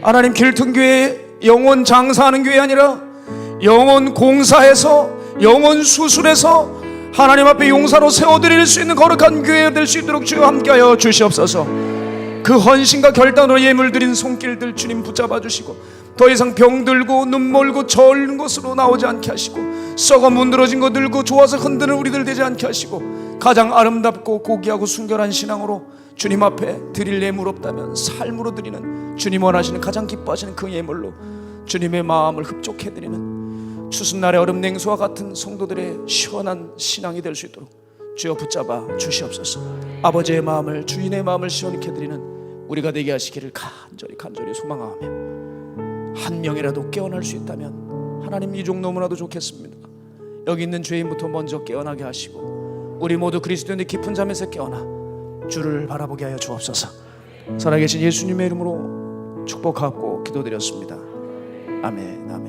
하나님, 길튼교회 영혼 장사하는 교회 아니라 영혼 공사해서 영혼 수술해서 하나님 앞에 용사로 세워드릴 수 있는 거룩한 교회가 될 수 있도록 주여 함께하여 주시옵소서. 그 헌신과 결단으로 예물 드린 손길들 주님 붙잡아 주시고 더 이상 병들고 눈멀고 저은 것으로 나오지 않게 하시고 썩어 문드러진 거 들고 좋아서 흔드는 우리들 되지 않게 하시고 가장 아름답고 고귀하고 순결한 신앙으로 주님 앞에 드릴 예물 없다면 삶으로 드리는 주님 원하시는 가장 기뻐하시는 그 예물로 주님의 마음을 흡족해 드리는 추수날의 얼음 냉수와 같은 성도들의 시원한 신앙이 될 수 있도록 주여 붙잡아 주시옵소서. 아버지의 마음을, 주인의 마음을 시원케 해드리는 우리가 되게 하시기를 간절히 소망하며, 한 명이라도 깨어날 수 있다면 하나님 이 종 너무나도 좋겠습니다. 여기 있는 죄인부터 먼저 깨어나게 하시고 우리 모두 그리스도인의 깊은 잠에서 깨어나 주를 바라보게 하여 주옵소서. 살아계신 예수님의 이름으로 축복하고 기도드렸습니다. 아멘. 아멘.